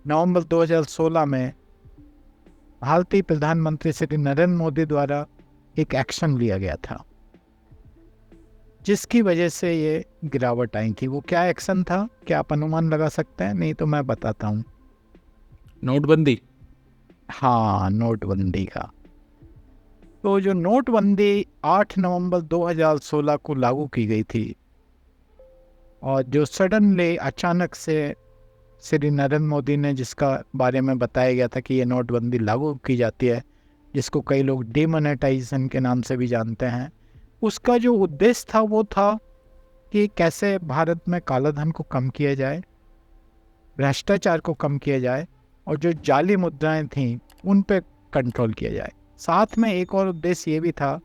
Speaker 2: नवंबर 2016 में भारतीय प्रधानमंत्री श्री नरेंद्र मोदी द्वारा एक एक्शन लिया गया था जिसकी वजह से ये गिरावट आई थी। वो क्या एक्शन था, क्या आप अनुमान लगा सकते हैं? नहीं तो मैं बताता हूँ।
Speaker 1: नोटबंदी।
Speaker 2: हाँ, नोटबंदी का। तो जो नोटबंदी 8 नवंबर 2016 को लागू की गई थी, और जो सडनली अचानक से श्री नरेंद्र मोदी ने, जिसका बारे में बताया गया था कि ये नोटबंदी लागू की जाती है, जिसको कई लोग डिमोनेटाइजेशन के नाम से भी जानते हैं, उसका जो उद्देश्य था वो था कि कैसे भारत में काला धन को कम किया जाए, भ्रष्टाचार को कम किया जाए, और जो जाली मुद्राएं थीं उन पे कंट्रोल किया जाए। साथ में एक और उद्देश्य ये भी था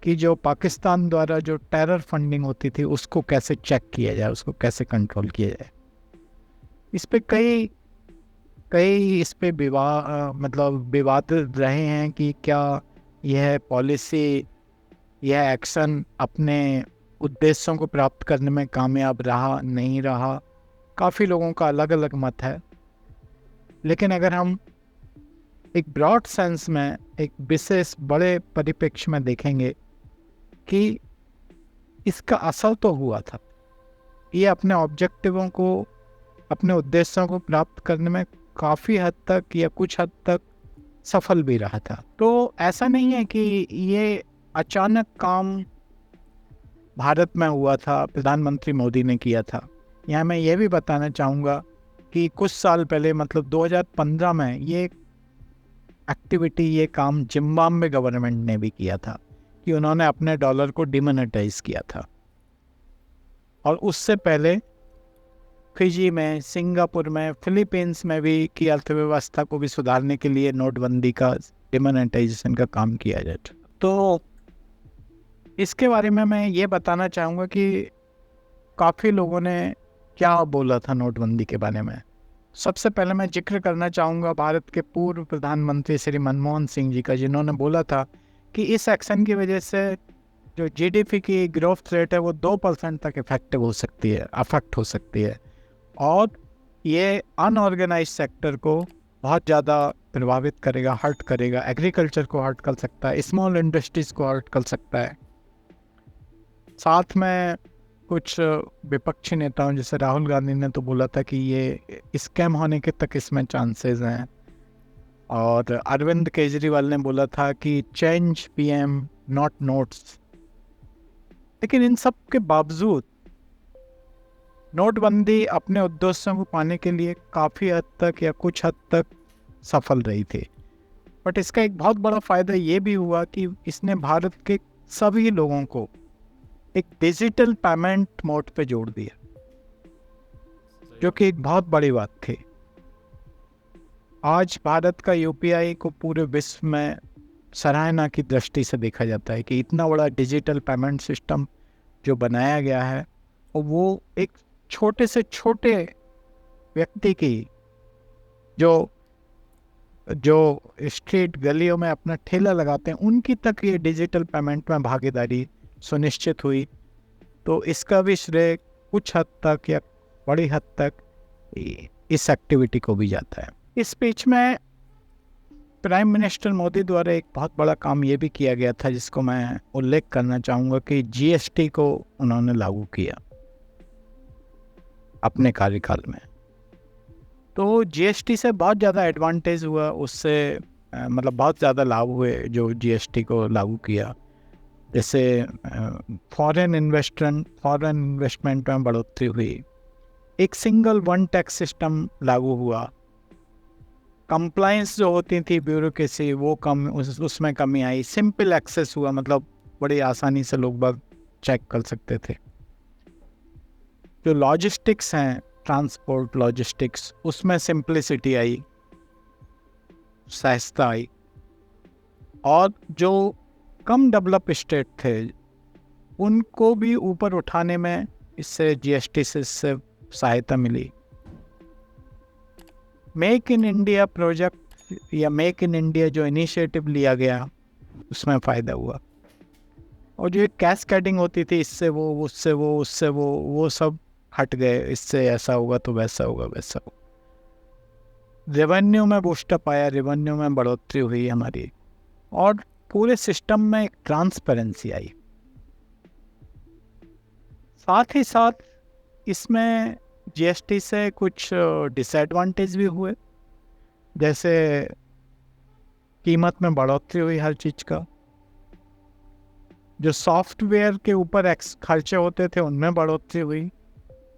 Speaker 2: कि जो पाकिस्तान द्वारा जो टेरर फंडिंग होती थी उसको कैसे चेक किया जाए, उसको कैसे कंट्रोल किया जाए। इस पे कई कई इस पे विवाद रहे हैं कि क्या यह पॉलिसी, यह एक्शन अपने उद्देश्यों को प्राप्त करने में कामयाब रहा, नहीं रहा। काफ़ी लोगों का अलग अलग मत है, लेकिन अगर हम एक ब्रॉड सेंस में, एक विशेष बड़े परिप्रेक्ष्य में देखेंगे कि इसका असर तो हुआ था, ये अपने ऑब्जेक्टिवों को, अपने उद्देश्यों को प्राप्त करने में काफ़ी हद तक या कुछ हद तक सफल भी रहा था। तो ऐसा नहीं है कि ये अचानक काम भारत में हुआ था, प्रधानमंत्री मोदी ने किया था। यहाँ मैं ये भी बताना चाहूँगा कि कुछ साल पहले, मतलब 2015 में, ये एक्टिविटी, ये काम जिम्बाब्वे गवर्नमेंट ने भी किया था कि उन्होंने अपने डॉलर को डिमोनेटाइज किया था। और उससे पहले फिजी में, सिंगापुर में, फिलीपींस में भी की अर्थव्यवस्था को भी सुधारने के लिए नोटबंदी का, डिमोनेटाइजेशन का काम किया जाता। तो इसके बारे में मैं ये बताना चाहूँगा कि काफ़ी लोगों ने क्या बोला था नोटबंदी के बारे में। सबसे पहले मैं जिक्र करना चाहूँगा भारत के पूर्व प्रधानमंत्री श्री मनमोहन सिंह जी का, जिन्होंने बोला था कि इस एक्शन की वजह से जो जीडीपी की ग्रोथ रेट है वो 2% तक अफेक्ट हो सकती है, और ये अनऑर्गेनाइज सेक्टर को बहुत ज़्यादा प्रभावित करेगा, हर्ट करेगा। एग्रीकल्चर को हर्ट कर सकता है, स्मॉल इंडस्ट्रीज को हर्ट कर सकता है। साथ में कुछ विपक्षी नेताओं जैसे राहुल गांधी ने तो बोला था कि ये स्कैम होने के तक इसमें चांसेस हैं, और अरविंद केजरीवाल ने बोला था कि चेंज पीएम नॉट नोट्स। लेकिन इन सब के बावजूद नोटबंदी अपने उद्देश्यों को पाने के लिए काफ़ी हद तक या कुछ हद तक सफल रही थी। बट इसका एक बहुत बड़ा फ़ायदा ये भी हुआ कि इसने भारत के सभी लोगों को एक डिजिटल पेमेंट मोड पे जोड़ दिया, जो कि एक बहुत बड़ी बात थी। आज भारत का यूपीआई को पूरे विश्व में सराहना की दृष्टि से देखा जाता है कि इतना बड़ा डिजिटल पेमेंट सिस्टम जो बनाया गया है, और वो एक छोटे से छोटे व्यक्ति की, जो स्ट्रीट गलियों में अपना ठेला लगाते हैं, उनकी तक ये डिजिटल पेमेंट में भागीदारी सुनिश्चित हुई। तो इसका भी श्रेय कुछ हद तक या बड़ी हद तक इस एक्टिविटी को भी जाता है। इस बीच में प्राइम मिनिस्टर मोदी द्वारा एक बहुत बड़ा काम ये भी किया गया था, जिसको मैं उल्लेख करना चाहूँगा कि जीएसटी को उन्होंने लागू किया अपने कार्यकाल में। तो जीएसटी से बहुत ज़्यादा एडवांटेज हुआ, उससे बहुत ज़्यादा लाभ हुए जो जीएसटी को लागू किया। जैसे फॉरेन इन्वेस्टमेंट में बढ़ोतरी हुई, एक सिंगल वन टैक्स सिस्टम लागू हुआ, कंप्लायंस जो होती थी, ब्यूरोक्रेसी, वो उसमें कमी आई, सिंपल एक्सेस हुआ, बड़ी आसानी से लोग बाग चेक कर सकते थे। जो लॉजिस्टिक्स हैं, ट्रांसपोर्ट लॉजिस्टिक्स, उसमें सिंप्लिसिटी आई, सहजता आई, और जो कम डेवलप स्टेट थे उनको भी ऊपर उठाने में इससे जीएसटी से सहायता मिली। मेक इन इंडिया प्रोजेक्ट या मेक इन इंडिया जो इनिशिएटिव लिया गया, उसमें फ़ायदा हुआ। और जो कैस्केडिंग होती थी, इससे वो, उससे वो, उससे वो सब हट गए। इससे ऐसा होगा तो वैसा होगा, वैसा होगा। रेवेन्यू में बूस्टअप आया, रेवेन्यू में बढ़ोतरी हुई हमारी, और पूरे सिस्टम में एक ट्रांसपेरेंसी आई। साथ ही साथ इसमें जीएसटी से कुछ डिसएडवांटेज भी हुए, जैसे कीमत में बढ़ोतरी हुई हर चीज का। जो सॉफ्टवेयर के ऊपर खर्चे होते थे उनमें बढ़ोतरी हुई।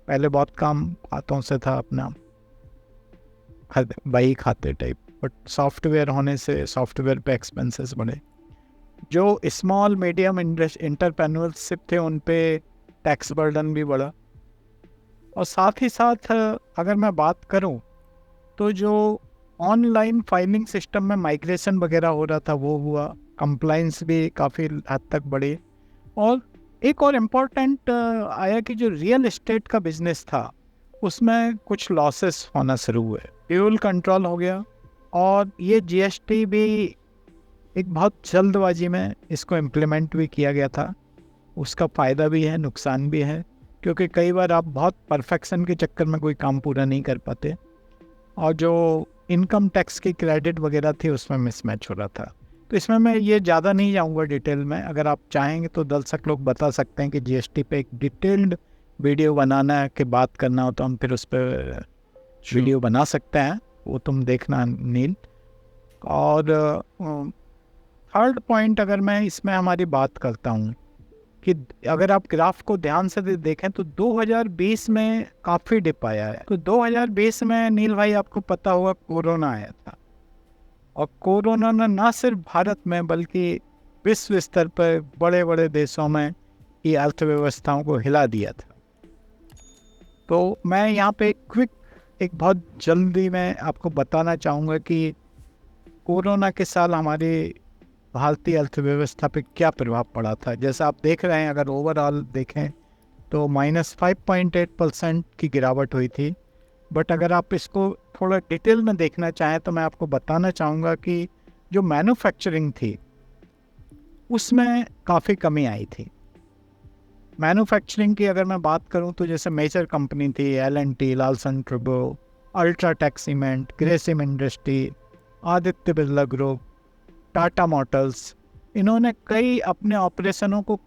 Speaker 2: पहले बहुत काम हाथों से था, अपना बही खाते टाइप, बट सॉफ्टवेयर होने से सॉफ्टवेयर पे एक्सपेंसेस बढ़े। जो स्मॉल मीडियम इंटरप्रेन्योरशिप थे उन पे टैक्स बर्डन भी बढ़ा। और साथ ही साथ अगर मैं बात करूं तो जो ऑनलाइन फाइलिंग सिस्टम में माइग्रेशन वगैरह हो रहा था वो हुआ, कंप्लाइंस भी काफ़ी हद तक बढ़ी। और एक और इम्पोर्टेंट आया कि जो रियल एस्टेट का बिजनेस था उसमें कुछ लॉसेस होना शुरू हुए, फ्यूल कंट्रोल हो गया। और ये जीएसटी भी एक बहुत जल्दबाजी में इसको इम्प्लीमेंट भी किया गया था। उसका फ़ायदा भी है, नुकसान भी है, क्योंकि कई बार आप बहुत परफेक्शन के चक्कर में कोई काम पूरा नहीं कर पाते, और जो इनकम टैक्स की क्रेडिट वगैरह थी उसमें मिसमैच हो रहा था। तो इसमें मैं ये ज़्यादा नहीं जाऊँगा डिटेल में। अगर आप चाहेंगे तो दर्शक लोग बता सकते हैं कि जीएसटी पे एक डिटेल्ड वीडियो बनाना है कि बात करना हो तो हम फिर उस पर वीडियो बना सकते हैं, वो तुम देखना नील। और थर्ड पॉइंट अगर मैं इसमें हमारी बात करता हूँ कि अगर आप ग्राफ को ध्यान से देखें तो 2020 में काफ़ी डिप आया है। तो 2020 में नील भाई आपको पता होगा कोरोना आया था, और कोरोना ने ना सिर्फ भारत में बल्कि विश्व स्तर पर बड़े बड़े देशों में ये अर्थव्यवस्थाओं को हिला दिया था। तो मैं यहाँ पे एक बहुत जल्दी मैं आपको बताना चाहूँगा कि कोरोना के साल हमारे भारतीय अर्थव्यवस्था पे क्या प्रभाव पड़ा था। जैसा आप देख रहे हैं, अगर ओवरऑल देखें तो -5.8% की गिरावट हुई थी। बट अगर आप इसको थोड़ा डिटेल में देखना चाहें तो मैं आपको बताना चाहूँगा कि जो मैन्युफैक्चरिंग थी उसमें काफ़ी कमी आई थी। मैन्युफैक्चरिंग की अगर मैं बात करूं तो जैसे मेजर कंपनी थी L&T, Larsen Toubro, UltraTech cement, Grasim industry, Aditya Birla group, Tata Motors, इन्होंने कई अपने ऑपरेशनों को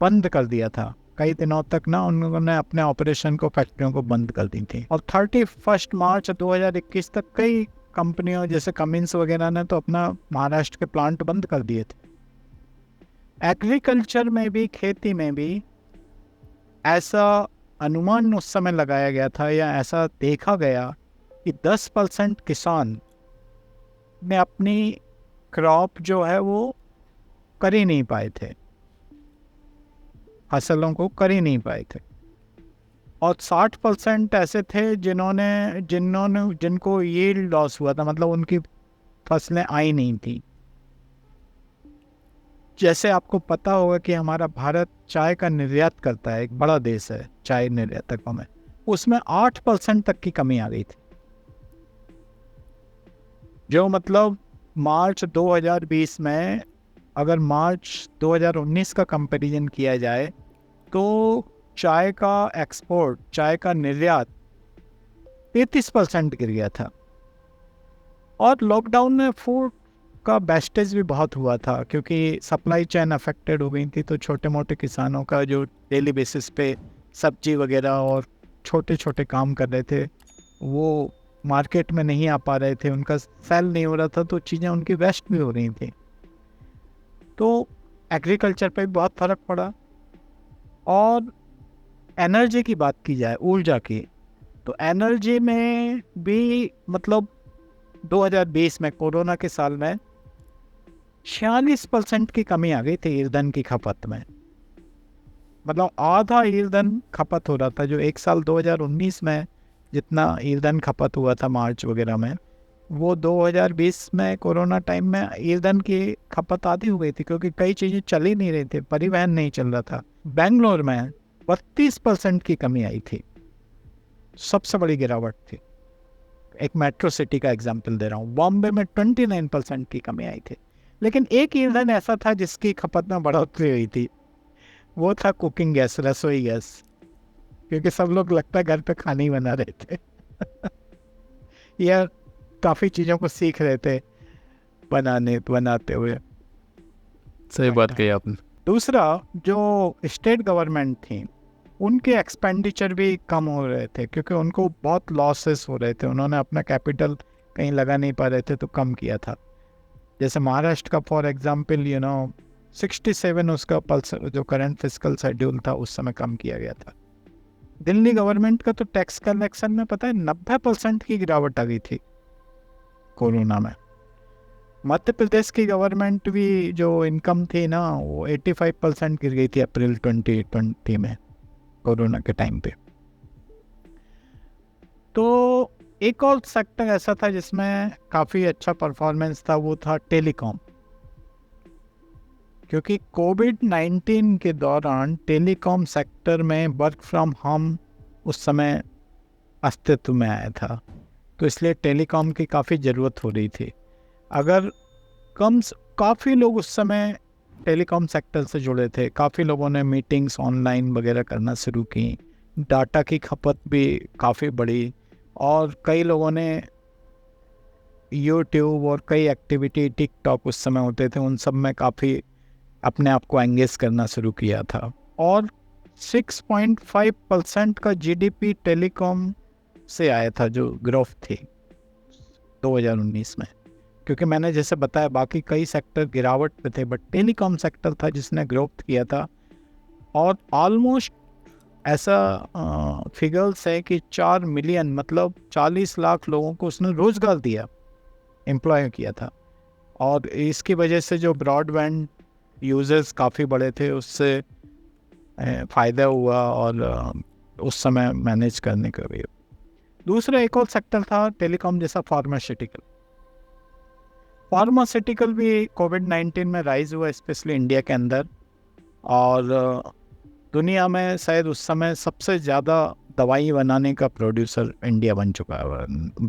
Speaker 2: बंद कर दिया था। कई दिनों तक ना उन्होंने अपने ऑपरेशन को, फैक्ट्रियों को बंद कर दी थी। और 31 मार्च 2021 तक कई कंपनियों जैसे कमिंस वगैरह ने तो अपना महाराष्ट्र के प्लांट बंद कर दिए थे। एग्रीकल्चर में भी, खेती में भी ऐसा अनुमान उस समय लगाया गया था या ऐसा देखा गया कि 10% किसान ने अपनी क्रॉप जो है वो कर ही नहीं पाए थे, फसलों को कर ही नहीं पाए थे। और 60% ऐसे थे जिनको यील्ड लॉस हुआ था, मतलब उनकी फसलें आई नहीं थी। जैसे आपको पता होगा कि हमारा भारत चाय का निर्यात करता है, एक बड़ा देश है चाय निर्यातकों में, उसमें 8% तक की कमी आ गई थी। जो मतलब मार्च 2020 में अगर मार्च 2019 का कंपैरिजन किया जाए तो चाय का एक्सपोर्ट, चाय का निर्यात 33% गिर गया था। और लॉकडाउन में फूड का वेस्टेज भी बहुत हुआ था, क्योंकि सप्लाई चेन अफेक्टेड हो गई थी। तो छोटे मोटे किसानों का जो डेली बेसिस पे सब्जी वगैरह और छोटे छोटे काम कर रहे थे वो मार्केट में नहीं आ पा रहे थे, उनका सेल नहीं हो रहा था, तो चीज़ें उनकी वेस्ट भी हो रही थी। तो एग्रीकल्चर पे भी बहुत फ़र्क पड़ा। और एनर्जी की बात की जाए, ऊर्जा की, तो एनर्जी में भी मतलब 2020 में, कोरोना के साल में 46% की कमी आ गई थी ईंधन की खपत में। मतलब आधा ईंधन खपत हो रहा था। जो एक साल 2019 में जितना ईंधन खपत हुआ था मार्च वगैरह में, वो 2020 में कोरोना टाइम में ईंधन की खपत आधी हो गई थी, क्योंकि कई चीज़ें चल ही नहीं रही थी, परिवहन नहीं चल रहा था। बेंगलोर में 32% की कमी आई थी, सबसे बड़ी गिरावट थी। एक मेट्रो सिटी का एग्जांपल दे रहा हूँ, बॉम्बे में 29% की कमी आई थी। लेकिन एक ईंधन ऐसा था जिसकी खपत में बढ़ोतरी हुई थी, वो था कुकिंग गैस, रसोई गैस, क्योंकि सब लोग लगता है घर पे खाना ही बना रहे थे या काफ़ी चीज़ों को सीख रहे थे बनाते हुए।
Speaker 1: सही बात कही आपने।
Speaker 2: दूसरा, जो स्टेट गवर्नमेंट थी उनके एक्सपेंडिचर भी कम हो रहे थे, क्योंकि उनको बहुत लॉसेस हो रहे थे। उन्होंने अपना कैपिटल कहीं लगा नहीं पा रहे थे तो कम किया था। जैसे महाराष्ट्र का फॉर एग्जांपल 67 उसका पल्स जो करंट फिस्कल शेड्यूल था उस समय कम किया गया था। दिल्ली गवर्नमेंट का तो टैक्स कलेक्शन में पता है 90% की गिरावट आ गई थी कोरोना में। मध्य प्रदेश की गवर्नमेंट भी जो इनकम थी ना वो 85% गिर गई थी अप्रैल 2020 में कोरोना के टाइम पे। तो एक और सेक्टर ऐसा था जिसमें काफ़ी अच्छा परफॉर्मेंस था, वो था टेलीकॉम। क्योंकि कोविड-19 के दौरान टेलीकॉम सेक्टर में वर्क फ्रॉम होम उस समय अस्तित्व में आया था, तो इसलिए टेलीकॉम की काफ़ी ज़रूरत हो रही थी। अगर काफ़ी लोग उस समय टेलीकॉम सेक्टर से जुड़े थे, काफ़ी लोगों ने मीटिंग्स ऑनलाइन वगैरह करना शुरू की, डाटा की खपत भी काफ़ी बढ़ी और कई लोगों ने यूट्यूब और कई एक्टिविटी टिकटॉक उस समय होते थे उन सब में काफ़ी अपने आप को एंगेज करना शुरू किया था। और 6.5% का जीडीपी टेलीकॉम से आया था जो ग्रोथ थी 2019 में। क्योंकि मैंने जैसे बताया बाकी कई सेक्टर गिरावट पे थे बट टेलीकॉम सेक्टर था जिसने ग्रोथ किया था। और ऑलमोस्ट ऐसा फिगर्स है कि 4 मिलियन मतलब 40 लाख लोगों को उसने रोजगार दिया, एम्प्लॉय किया था। और इसकी वजह से जो ब्रॉडबैंड यूजर्स काफ़ी बड़े थे उससे फ़ायदा हुआ और उस समय मैनेज करने का भी। दूसरा एक और सेक्टर था टेलीकॉम जैसा फार्मास्यूटिकल भी कोविड-19 में राइज हुआ स्पेशली इंडिया के अंदर। और दुनिया में शायद उस समय सबसे ज़्यादा दवाई बनाने का प्रोड्यूसर इंडिया बन चुका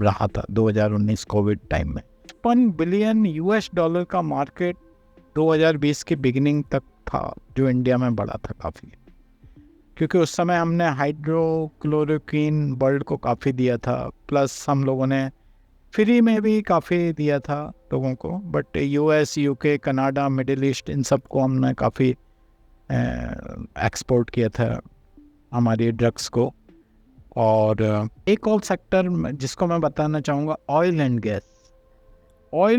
Speaker 2: रहा था 2019 कोविड टाइम में। $1 बिलियन का मार्केट 2020 की बिगिनिंग तक था जो इंडिया में बढ़ा था काफ़ी, क्योंकि उस समय हमने हाइड्रोक्लोरोक्विन वर्ल्ड को काफ़ी दिया था, प्लस हम लोगों ने फ्री में भी काफ़ी दिया था लोगों को। But US, UK, Canada, Middle East इन सब को हमने काफ़ी एक्सपोर्ट किया था हमारी ड्रग्स को। और एक और सेक्टर जिसको मैं बताना चाहूँगा ऑयल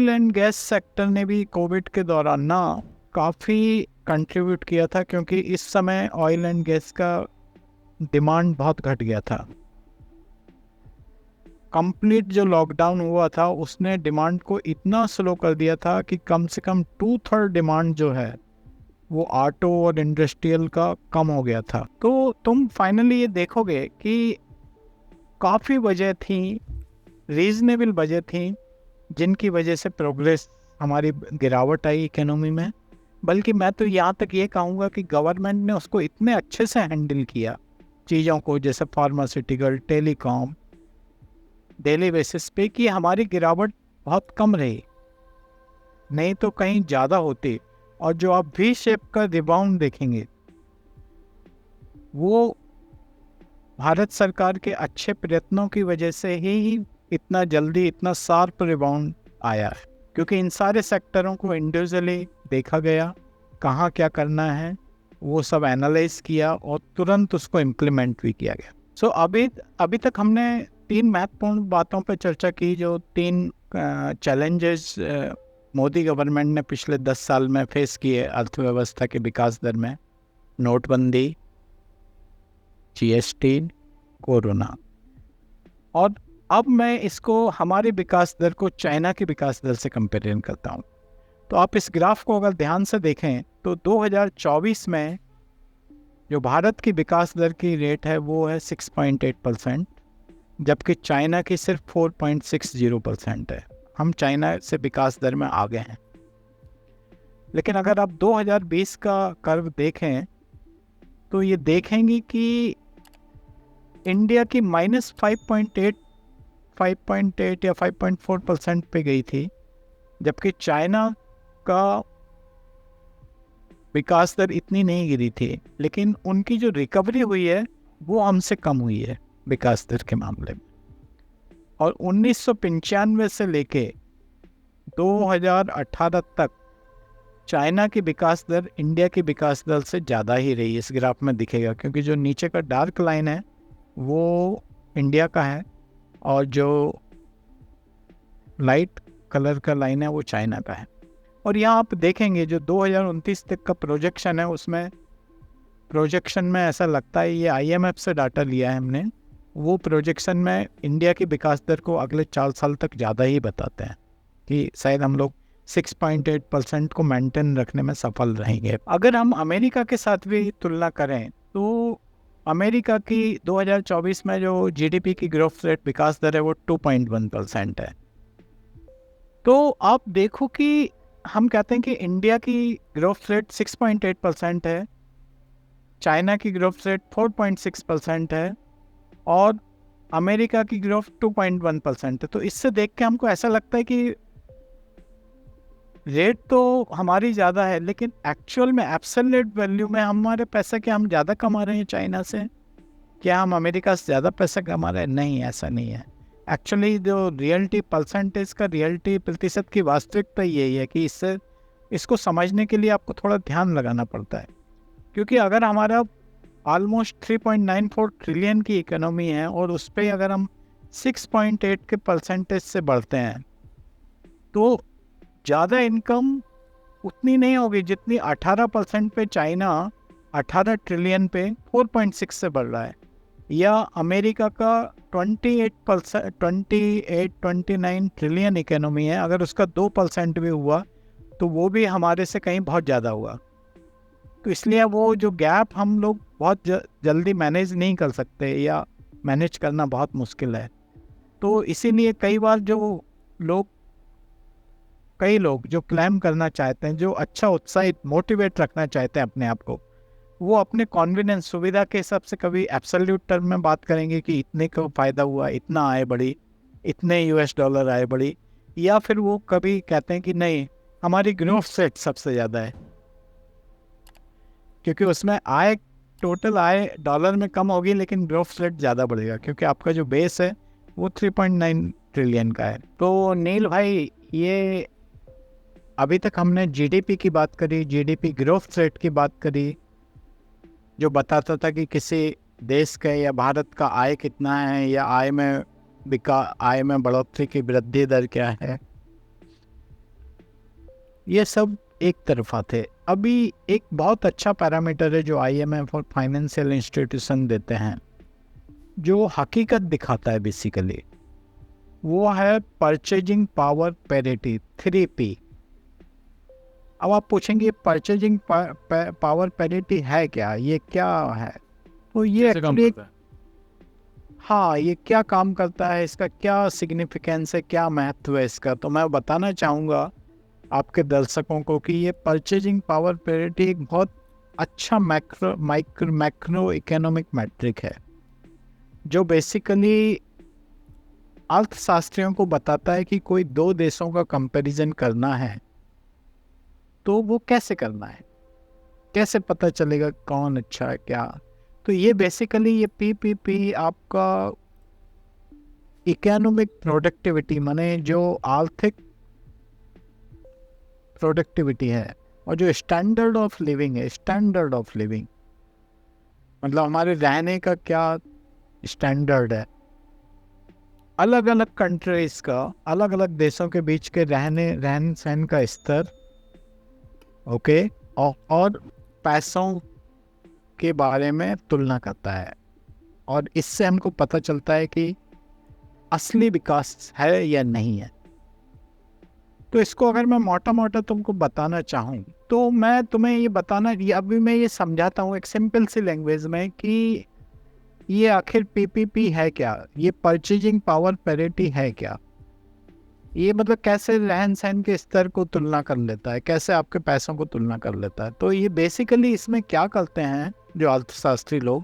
Speaker 2: एंड गैस सेक्टर ने भी कोविड के दौरान ना काफ़ी कंट्रीब्यूट किया था, क्योंकि इस समय ऑयल एंड गैस का डिमांड बहुत घट गया था। कंप्लीट जो लॉकडाउन हुआ था उसने डिमांड को इतना स्लो कर दिया था कि कम से कम 2/3 डिमांड जो है वो ऑटो और इंडस्ट्रियल का कम हो गया था। तो तुम फाइनली ये देखोगे कि काफ़ी वजह थी, रीजनेबल वजह थी जिनकी वजह से प्रोग्रेस हमारी गिरावट आई इकोनॉमी में। बल्कि मैं तो यहाँ तक ये कहूँगा कि गवर्नमेंट ने उसको इतने अच्छे से हैंडल किया चीज़ों को, जैसे फार्मास्यूटिकल, टेलीकॉम, डेली बेसिस पे, कि हमारी गिरावट बहुत कम रही, नहीं तो कहीं ज़्यादा होती। और जो आप वी शेप का रिबाउंड देखेंगे वो भारत सरकार के अच्छे प्रयत्नों की वजह से ही इतना जल्दी इतना शार्प रिबाउंड आया है, क्योंकि इन सारे सेक्टरों को इंडिविजुअली देखा गया, कहाँ क्या करना है वो सब एनालाइज किया और तुरंत उसको इम्प्लीमेंट भी किया गया। सो अभी तक हमने 3 महत्वपूर्ण बातों पर चर्चा की, जो 3 चैलेंजेस मोदी गवर्नमेंट ने पिछले 10 साल में फेस किए अर्थव्यवस्था के विकास दर में: नोटबंदी, जीएसटी, कोरोना। और अब मैं इसको हमारे विकास दर को चाइना के विकास दर से कंपेरिजन करता हूँ। तो आप इस ग्राफ को अगर ध्यान से देखें तो 2024 में जो भारत की विकास दर की रेट है वो है 6.8%, जबकि चाइना की सिर्फ 4.60% है। हम चाइना से विकास दर में आगे हैं। लेकिन अगर आप 2020 का कर्व देखें तो ये देखेंगे कि इंडिया की -5.8 या 5.4% पे गई थी, जबकि चाइना का विकास दर इतनी नहीं गिरी थी। लेकिन उनकी जो रिकवरी हुई है वो हमसे कम हुई है विकास दर के मामले में। और 1995 से लेके 2018 तक चाइना की विकास दर इंडिया की विकास दर से ज़्यादा ही रही, इस ग्राफ में दिखेगा, क्योंकि जो नीचे का डार्क लाइन है वो इंडिया का है और जो लाइट कलर का लाइन है वो चाइना का है। और यहाँ आप देखेंगे जो 2029 तक का प्रोजेक्शन है, उसमें प्रोजेक्शन में ऐसा लगता है, ये IMF से डाटा लिया है हमने, वो प्रोजेक्शन में इंडिया की विकास दर को अगले 4 साल तक ज़्यादा ही बताते हैं कि शायद हम लोग 6.8% को मेंटेन रखने में सफल रहेंगे। अगर हम अमेरिका के साथ भी तुलना करें तो अमेरिका की 2024 में जो GDP की ग्रोथ रेट, विकास दर है, वो 2.1% है। तो आप देखो कि हम कहते हैं कि इंडिया की ग्रोथ रेट 6.8% है, चाइना की ग्रोथ रेट 4.6% है और अमेरिका की ग्रोथ 2.1% है। तो इससे देख के हमको ऐसा लगता है कि रेट तो हमारी ज़्यादा है, लेकिन एक्चुअल में एब्सोल्यूट वैल्यू में हमारे पैसे क्या हम ज़्यादा कमा रहे हैं चाइना से? क्या हम अमेरिका से ज़्यादा पैसा कमा रहे हैं? नहीं, ऐसा नहीं है। एक्चुअली जो रियलिटी परसेंटेज का, रियलिटी प्रतिशत की वास्तविकता यही है कि इसको समझने के लिए आपको थोड़ा ध्यान लगाना पड़ता है। क्योंकि अगर हमारा ऑलमोस्ट 3.94 ट्रिलियन की इकोनॉमी है और उस पर अगर हम 6.8 के परसेंटेज से बढ़ते हैं तो ज़्यादा इनकम उतनी नहीं होगी जितनी 18% पे चाइना 18 ट्रिलियन पे 4.6 से बढ़ रहा है, या अमेरिका का 29 ट्रिलियन इकोनॉमी है, अगर उसका 2% भी हुआ तो वो भी हमारे से कहीं बहुत ज़्यादा हुआ। तो इसलिए वो जो गैप हम लोग बहुत जल्दी मैनेज नहीं कर सकते, या मैनेज करना बहुत मुश्किल है। तो इसीलिए कई लोग जो क्लेम करना चाहते हैं, जो अच्छा उत्साहित मोटिवेट रखना चाहते हैं अपने आप को, वो अपने कॉन्फिडेंस सुविधा के हिसाब से कभी एब्सोल्यूट टर्म में बात करेंगे कि इतने का फ़ायदा हुआ, इतना आय बढ़ी, इतने US डॉलर आय बढ़ी, या फिर वो कभी कहते हैं कि नहीं, हमारी ग्रोथ रेट सबसे ज़्यादा है, क्योंकि उसमें टोटल आय डॉलर में कम होगी लेकिन ग्रोथ रेट ज़्यादा बढ़ेगा, क्योंकि आपका जो बेस है वो 3.9 ट्रिलियन का है। तो नील भाई, ये अभी तक हमने GDP की बात करी, GDP ग्रोथ रेट की बात करी, जो बताता था कि किसी देश का या भारत का आय कितना है, या आय में बढ़ोतरी की वृद्धि दर क्या है, ये सब एक तरफा थे। अभी एक बहुत अच्छा पैरामीटर है जो IMF और फाइनेंशियल इंस्टीट्यूशन देते हैं, जो हकीकत दिखाता है बेसिकली, वो है परचेजिंग पावर पैरिटी, 3P। अब आप पूछेंगे परचेजिंग पावर पैरिटी है क्या, ये क्या है? तो ये
Speaker 1: कैसे काम
Speaker 2: एक्चुअली,
Speaker 1: करता है?
Speaker 2: हाँ, ये क्या काम करता है, इसका क्या सिग्निफिकेंस है, क्या महत्व है इसका, तो मैं बताना चाहूँगा आपके दर्शकों को कि ये परचेजिंग पावर पैरिटी एक बहुत अच्छा मैक्रो इकोनॉमिक मैट्रिक है, जो बेसिकली अर्थशास्त्रियों को बताता है कि कोई दो देशों का कंपैरिजन करना है तो वो कैसे करना है, कैसे पता चलेगा कौन अच्छा है क्या। तो ये बेसिकली ये PPP आपका इकोनॉमिक प्रोडक्टिविटी, माने जो आर्थिक प्रोडक्टिविटी है, और जो स्टैंडर्ड ऑफ लिविंग है, स्टैंडर्ड ऑफ लिविंग मतलब हमारे रहने का क्या स्टैंडर्ड है, अलग अलग कंट्रीज का, अलग अलग देशों के बीच के रहन सहन का स्तर, ओके, और पैसों के बारे में तुलना करता है, और इससे हमको पता चलता है कि असली विकास है या नहीं है। तो इसको अगर मैं मोटा मोटा तुमको बताना चाहूँ तो मैं तुम्हें ये अभी मैं ये समझाता हूँ एक सिंपल सी लैंग्वेज में कि ये आखिर PPP है क्या, ये परचेजिंग पावर पैरिटी है क्या, ये मतलब कैसे रहन सहन के स्तर को तुलना कर लेता है, कैसे आपके पैसों को तुलना कर लेता है। तो ये बेसिकली इसमें क्या करते हैं जो अर्थशास्त्री लोग,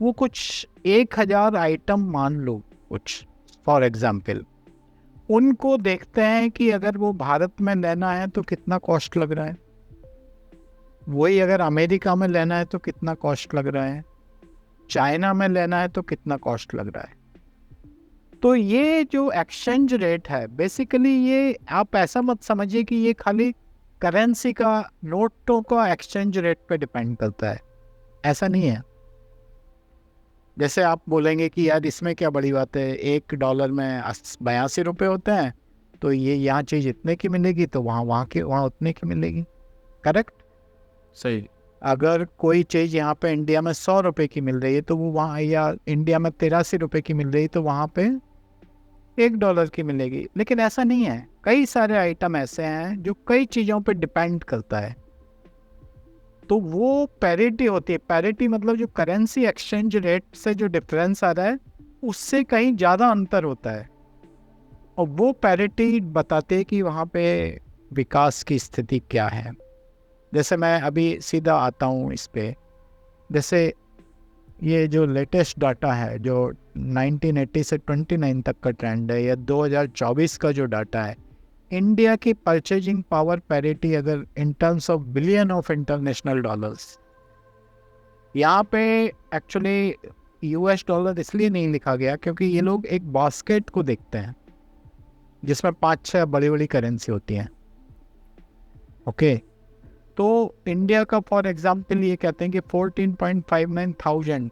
Speaker 2: वो कुछ 1000 आइटम मान लो, कुछ फॉर एग्जाम्पल, उनको देखते हैं कि अगर वो भारत में लेना है तो कितना कॉस्ट लग रहा है, वही अगर अमेरिका में लेना है तो कितना कॉस्ट लग रहा है, चाइना में लेना है तो कितना कॉस्ट लग रहा है। तो ये जो एक्सचेंज रेट है बेसिकली, ये आप ऐसा मत समझिए कि ये खाली करेंसी का, नोटों का एक्सचेंज रेट पे डिपेंड करता है, ऐसा नहीं है। जैसे आप बोलेंगे कि यार इसमें क्या बड़ी बात है, $1 में 82 रुपये होते हैं तो ये यहाँ चीज़ इतने की मिलेगी तो वहाँ उतने की मिलेगी। करेक्ट।
Speaker 1: सही।
Speaker 2: अगर कोई चीज़ यहाँ पे इंडिया में 100 रुपए की मिल रही है तो वो वहाँ, या इंडिया में 83 रुपए की मिल रही है तो वहाँ पे $1 की मिलेगी। लेकिन ऐसा नहीं है, कई सारे आइटम ऐसे हैं जो कई चीज़ों पे डिपेंड करता है, तो वो पैरिटी होती है। पैरिटी मतलब जो करेंसी एक्सचेंज रेट से जो डिफरेंस आ रहा है उससे कहीं ज़्यादा अंतर होता है, और वो पैरिटी बताते हैं कि वहाँ पे विकास की स्थिति क्या है। जैसे मैं अभी सीधा आता हूँ इस पे, जैसे ये जो लेटेस्ट डाटा है जो 1980 से 29 तक का ट्रेंड है, या 2024 का जो डाटा है, इंडिया की परचेजिंग पावर पैरिटी अगर in terms of billion of international dollars, यहाँ पे एक्चुअली यूएस डॉलर इसलिए नहीं लिखा गया क्योंकि ये लोग एक बास्केट को देखते हैं जिसमें 5-6 बड़ी बड़ी करेंसी होती हैं। ओके, तो इंडिया का फॉर एग्जांपल ये कहते हैं कि 14.59 थाउजेंड,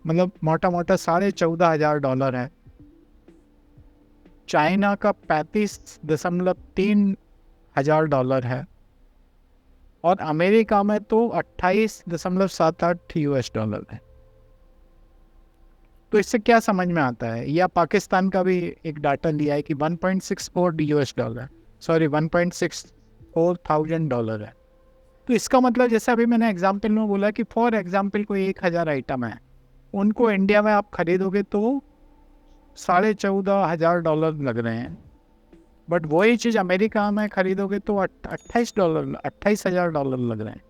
Speaker 2: मतलब मोटा मोटा $14,500 है। चाइना का $35.3 है, और अमेरिका में तो 28.78 $US है। तो इससे क्या समझ में आता है, या पाकिस्तान का भी एक डाटा लिया है कि $1.64 सॉरी $1.64,000 है। तो इसका मतलब जैसे अभी मैंने एग्जाम्पल में बोला कि फॉर एग्जाम्पल कोई 1,000 आइटम है, उनको इंडिया में आप खरीदोगे तो $14,500 लग रहे हैं, बट वही चीज़ अमेरिका में खरीदोगे तो $28,000 लग रहे हैं।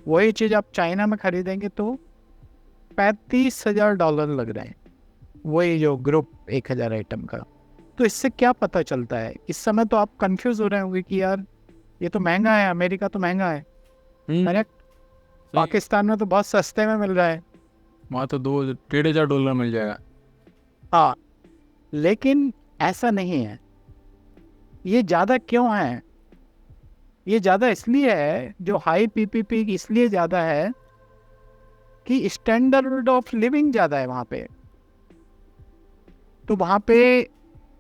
Speaker 2: वही चीज़ आप चाइना में खरीदेंगे तो $35,000 लग रहे हैं, वही जो ग्रुप 1,000 आइटम का। तो इससे क्या पता चलता है, इस समय तो आप कंफ्यूज हो रहे होंगे कि यार ये तो महंगा है, अमेरिका तो महंगा है, करेक्ट, पाकिस्तान में तो बहुत सस्ते में मिल रहा है,
Speaker 1: वहाँ तो $2,500 मिल जाएगा।
Speaker 2: हाँ, लेकिन ऐसा नहीं है। ये ज़्यादा क्यों है? ये ज़्यादा इसलिए है, जो हाई पीपीपी इसलिए ज़्यादा है कि स्टैंडर्ड ऑफ लिविंग ज़्यादा है वहाँ पे, तो वहाँ पे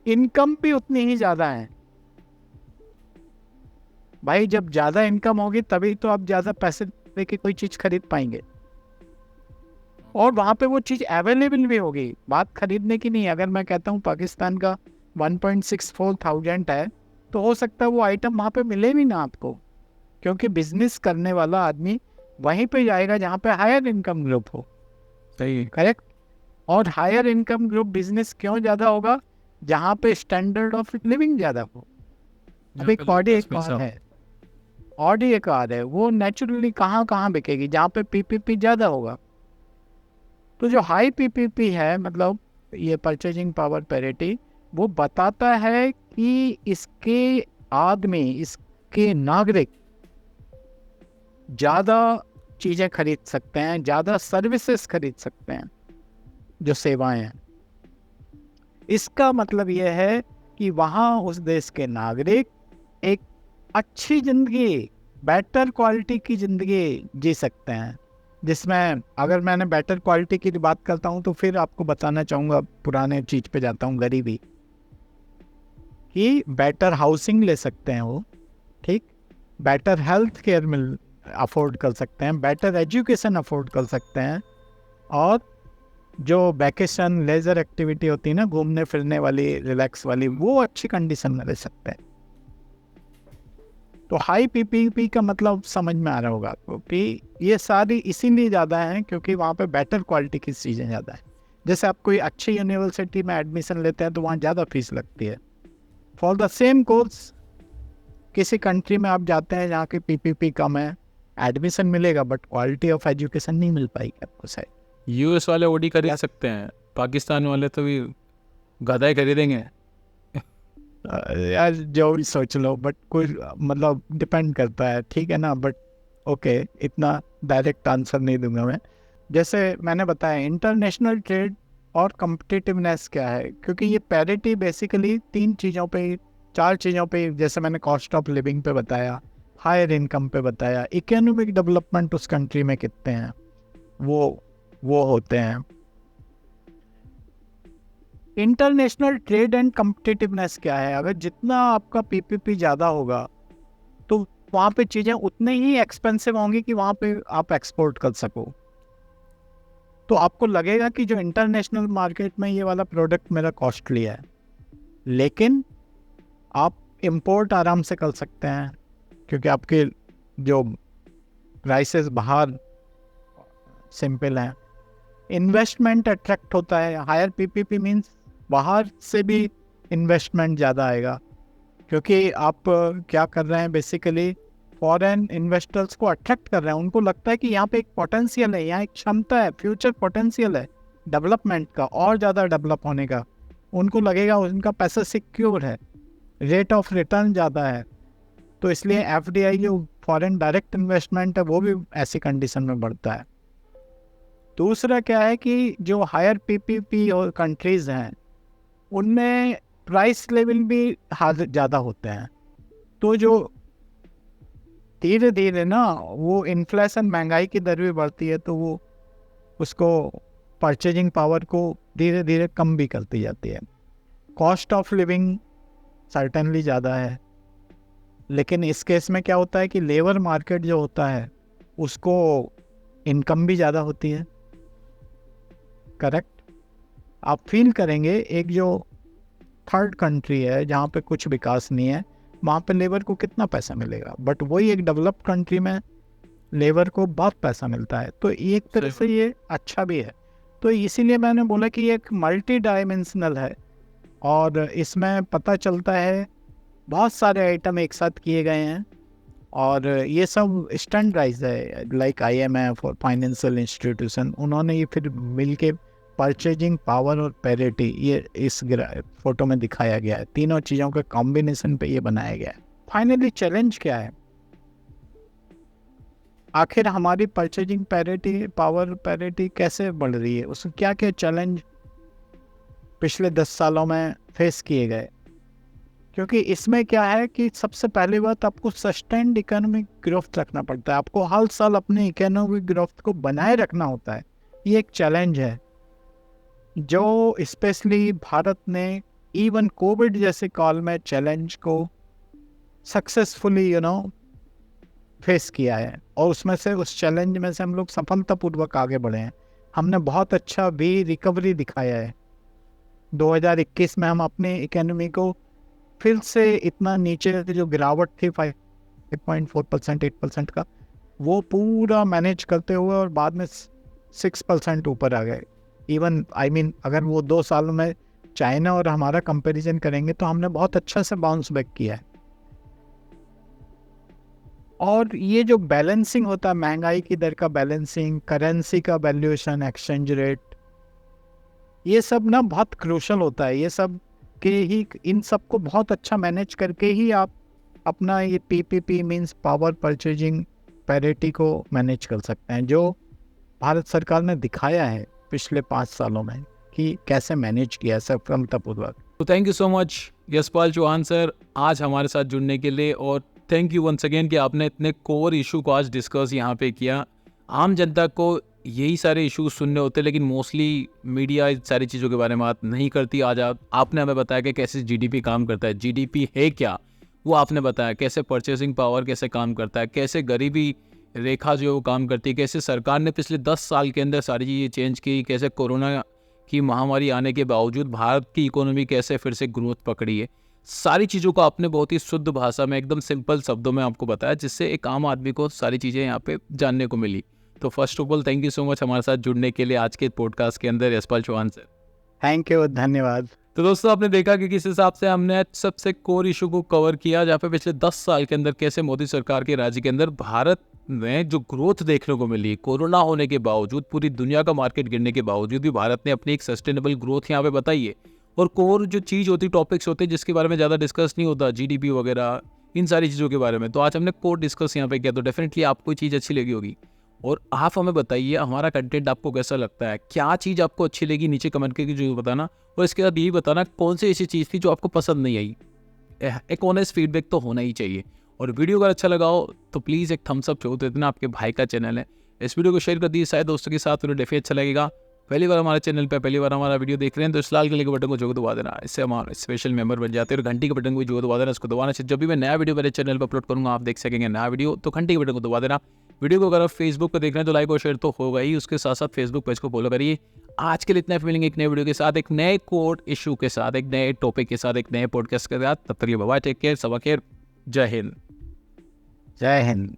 Speaker 2: इनकम भी उतनी ही ज़्यादा है। भाई जब ज़्यादा इनकम होगी तभी तो आप ज़्यादा पैसे दे के कोई चीज़ खरीद पाएंगे, और वहाँ पे वो चीज़ अवेलेबल भी होगी। बात खरीदने की नहीं, अगर मैं कहता हूँ पाकिस्तान का 1.64 थाउजेंड है, तो हो सकता है वो आइटम वहाँ पे मिले भी ना आपको, क्योंकि बिजनेस करने वाला आदमी वहीं पे जाएगा जहाँ पे हायर इनकम ग्रुप हो।
Speaker 1: सही।
Speaker 2: करेक्ट। और हायर इनकम ग्रुप बिजनेस क्यों ज़्यादा होगा? जहाँ पे स्टैंडर्ड ऑफ लिविंग ज़्यादा हो। अब एक ऑडी एक कार है, ऑडी एक कार है, वो नेचुरली कहाँ कहाँ बिकेगी? जहाँ पे पीपीपी ज़्यादा होगा। तो जो हाई पीपीपी है, मतलब ये परचेजिंग पावर पैरिटी, वो बताता है कि इसके आदमी, इसके नागरिक ज़्यादा चीज़ें खरीद सकते हैं, ज़्यादा सर्विसेज खरीद सकते हैं, जो सेवाएं हैं। इसका मतलब यह है कि वहाँ उस देश के नागरिक एक अच्छी ज़िंदगी, बेटर क्वालिटी की ज़िंदगी जी सकते हैं, जिसमें अगर मैंने बेटर क्वालिटी की बात करता हूँ तो फिर आपको बताना चाहूँगा, पुराने चीज़ पे जाता हूँ, गरीबी, कि बेटर हाउसिंग ले सकते हैं वो, ठीक, बेटर हेल्थ केयर मिल अफोर्ड कर सकते हैं, बेटर एजुकेशन अफोर्ड कर सकते हैं, और जो वैकेशन लेजर एक्टिविटी होती है ना, घूमने फिरने वाली, रिलैक्स वाली, वो अच्छी कंडीशन में रह सकते हैं। तो हाई पीपीपी का मतलब समझ में आ रहा होगा आपको कि ये सारी इसीलिए ज़्यादा है क्योंकि वहाँ पे बेटर क्वालिटी की चीज़ें ज़्यादा है। जैसे आप कोई अच्छी यूनिवर्सिटी में एडमिशन लेते हैं तो वहाँ ज़्यादा फीस लगती है फॉर द सेम कोर्स। किसी कंट्री में आप जाते हैं जहाँ की पीपीपी कम है, एडमिशन मिलेगा बट क्वालिटी ऑफ एजुकेशन नहीं मिल पाएगी आपको शायद।
Speaker 1: यूएस वाले ओडी खरीद सकते हैं, पाकिस्तान वाले तो भी गधा ही खरीदेंगे।
Speaker 2: यार जो भी सोच लो, बट कोई मतलब डिपेंड करता है, ठीक है ना, बट ओके, इतना डायरेक्ट आंसर नहीं दूंगा मैं। जैसे मैंने बताया इंटरनेशनल ट्रेड और कम्पिटिटिवनेस क्या है, क्योंकि ये पैरिटी बेसिकली 3 चीज़ों पे, 4 चीज़ों पे, जैसे मैंने कॉस्ट ऑफ लिविंग पे बताया, हायर इनकम पे बताया, इकोनॉमिक डेवलपमेंट उस कंट्री में कितने हैं वो होते हैं। इंटरनेशनल ट्रेड एंड कम्पिटिटिवनेस क्या है, अगर जितना आपका पीपीपी ज़्यादा होगा तो वहाँ पे चीज़ें उतने ही एक्सपेंसिव होंगी कि वहाँ पे आप एक्सपोर्ट कर सको। तो आपको लगेगा कि जो इंटरनेशनल मार्केट में ये वाला प्रोडक्ट मेरा कॉस्टली है, लेकिन आप इंपोर्ट आराम से कर सकते हैं क्योंकि आपके जो प्राइसेस बाहर सिंपल हैं। इन्वेस्टमेंट अट्रैक्ट होता है, हायर पीपीपी मींस बाहर से भी इन्वेस्टमेंट ज़्यादा आएगा, क्योंकि आप क्या कर रहे हैं, बेसिकली फॉरेन इन्वेस्टर्स को अट्रैक्ट कर रहे हैं। उनको लगता है कि यहाँ पे एक पोटेंशियल है, यहाँ एक क्षमता है, फ्यूचर पोटेंशियल है डेवलपमेंट का, और ज़्यादा डेवलप होने का। उनको लगेगा उनका पैसा सिक्योर है, रेट ऑफ रिटर्न ज़्यादा है। तो इसलिए एफडीआई जो फॉरेन डायरेक्ट इन्वेस्टमेंट है वो भी ऐसी कंडीशन में बढ़ता है। दूसरा क्या है कि जो हायर पीपीपी और कंट्रीज़ हैं उनमें प्राइस लेवल भी ज़्यादा होते हैं। तो जो धीरे धीरे ना वो इन्फ्लेशन, महंगाई की दर भी बढ़ती है, तो वो उसको परचेजिंग पावर को धीरे धीरे कम भी करती जाती है। कॉस्ट ऑफ लिविंग सर्टेनली ज़्यादा है, लेकिन इस केस में क्या होता है कि लेबर मार्केट जो होता है उसको इनकम भी ज़्यादा होती है। करेक्ट। आप फील करेंगे एक जो थर्ड कंट्री है जहाँ पे कुछ विकास नहीं है, वहाँ पे लेबर को कितना पैसा मिलेगा, बट वही एक डेवलप्ड कंट्री में लेबर को बहुत पैसा मिलता है। तो एक तरह से ये अच्छा भी है। तो इसीलिए मैंने बोला कि ये एक मल्टी डायमेंशनल है, और इसमें पता चलता है बहुत सारे आइटम एक साथ किए गए हैं, और ये सब स्टैंडर्डाइज है। लाइक IMF और फाइनेंशियल इंस्टीट्यूशन, उन्होंने ये फिर मिलके परचेजिंग पावर और पैरिटी, ये इस फोटो में दिखाया गया है। तीनों चीज़ों के कॉम्बिनेशन पे ये बनाया गया है। फाइनली चैलेंज क्या है, आखिर हमारी परचेजिंग पैरिटी, पावर पैरिटी कैसे बढ़ रही है, उसमें क्या क्या चैलेंज पिछले 10 सालों में फेस किए गए। क्योंकि इसमें क्या है कि सबसे पहली बात, आपको सस्टेन्ड इकोनॉमिक ग्रोथ रखना पड़ता है, आपको हर साल अपने इकोनॉमिक ग्रोथ को बनाए रखना होता है। ये एक चैलेंज है जो स्पेशली भारत ने इवन कोविड जैसे काल में चैलेंज को सक्सेसफुली फेस किया है, और उसमें से उस चैलेंज में से हम लोग सफलतापूर्वक आगे बढ़े हैं। हमने बहुत अच्छा भी रिकवरी दिखाया है। 2021 में हम अपने इकोनॉमी को फिर से इतना नीचे जो गिरावट थी 5.4%, 8% का, वो पूरा मैनेज करते हुए और बाद में 6% ऊपर आ गए। इवन अगर वो 2 सालों में चाइना और हमारा कंपैरिजन करेंगे तो हमने बहुत अच्छा से बाउंस बैक किया है। और ये जो बैलेंसिंग होता है, महंगाई की दर का बैलेंसिंग, करेंसी का वैल्यूएशन, एक्सचेंज रेट, ये सब ना बहुत क्रूशल होता है। ये सब के ही, इन सब को बहुत अच्छा मैनेज करके ही आप अपना ये PPP means power purchasing parity को मैनेज कर सकते हैं, जो भारत सरकार ने दिखाया है पिछले 5 सालों में कि कैसे मैनेज किया सफलतापूर्वक।
Speaker 1: तो thank you so much Yashpal Chauhan sir आज हमारे साथ जुड़ने के लिए, और थैंक यू वंस अगेन कि आपने इतने कोर इशू को आज डिस्कस यहाँ पे किया। आम जनता को यही सारे इशूज सुनने होते हैं, लेकिन मोस्टली मीडिया इस सारी चीज़ों के बारे में बात नहीं करती। आज आपने हमें बताया कि कैसे जीडीपी काम करता है, जीडीपी है क्या वो आपने बताया, कैसे परचेसिंग पावर कैसे काम करता है, कैसे गरीबी रेखा जो है वो काम करती है, कैसे सरकार ने पिछले 10 साल के अंदर सारी चीज़ें चेंज की, कैसे कोरोना की महामारी आने के बावजूद भारत की इकोनॉमी कैसे फिर से ग्रोथ पकड़ी है। सारी चीज़ों को आपने बहुत ही शुद्ध भाषा में एकदम सिंपल शब्दों में आपको बताया, जिससे एक आम आदमी को सारी चीज़ें यहाँ पे जानने को मिली। तो first of all thank you so much हमारे साथ जुड़ने के लिए आज के पॉडकास्ट के अंदर Yashpal Chauhan sir.
Speaker 2: Thank you, धन्यवाद।
Speaker 1: तो दोस्तों आपने देखा कि किस हिसाब से हमने सबसे कोर इशू को कवर किया, जहाँ पे पिछले 10 साल के अंदर कैसे मोदी सरकार के राज्य के अंदर भारत में जो ग्रोथ देखने को मिली, कोरोना होने के बावजूद, पूरी दुनिया का मार्केट गिरने के बावजूद भी भारत ने अपनी एक सस्टेनेबल ग्रोथ यहाँ पे बताई है। और कोर जो चीज़ होती, टॉपिक्स होते हैं जिसके बारे में ज़्यादा डिस्कस नहीं होता, जीडीपी वगैरह, इन सारी चीज़ों के बारे में, तो आज हमने कोर डिस्कस यहाँ पे किया। तो डेफिनेटली आपको ये चीज़ अच्छी लगी होगी, और आप हमें बताइए हमारा कंटेंट आपको कैसा लगता है, क्या चीज़ आपको अच्छी लगी नीचे कमेंट करके जरूर बताना, और इसके बाद यही बताना कौन सी ऐसी चीज़ थी जो आपको पसंद नहीं आई। एक ऑनेस्ट फीडबैक तो होना ही चाहिए। और वीडियो अगर अच्छा लगा हो तो प्लीज़ एक थम्स अप छोड़ देना, आपके भाई का चैनल है, इस वीडियो को शेयर कर दीजिए शायद दोस्तों के साथ, उन्हें डेफिनेटली अच्छा लगेगा। पहली बार हमारे चैनल पे पहली बार हमारा वीडियो देख रहे हैं तो इस लाल कलर के बटन को जो दबा देना, इससे हमारे स्पेशल मेंबर बन जाते हैं। और घंटी के बटन को भी जो दबा देना, इसको दबाने से जब भी मैं नया वीडियो मेरे चैनल पर अपलोड करूँगा आप देख सकेंगे नया वीडियो। तो घंटी के बटन को दबा देना। वीडियो को अगर आप फेसबुक पर देख रहे हैं तो लाइक और शेयर तो होगा ही, उसके साथ साथ फेसबुक पेज को फॉलो करिए। आज के लिए इतना, मिलेंगे एक नए वीडियो के साथ, एक नए कोर्ट इशू के साथ, एक नए टॉपिक के साथ, एक नए पॉडकास्ट के साथ। तब तक के लिए बाय, टेक केयर, सबा केयर, जय हिंद।
Speaker 2: जय हिंद।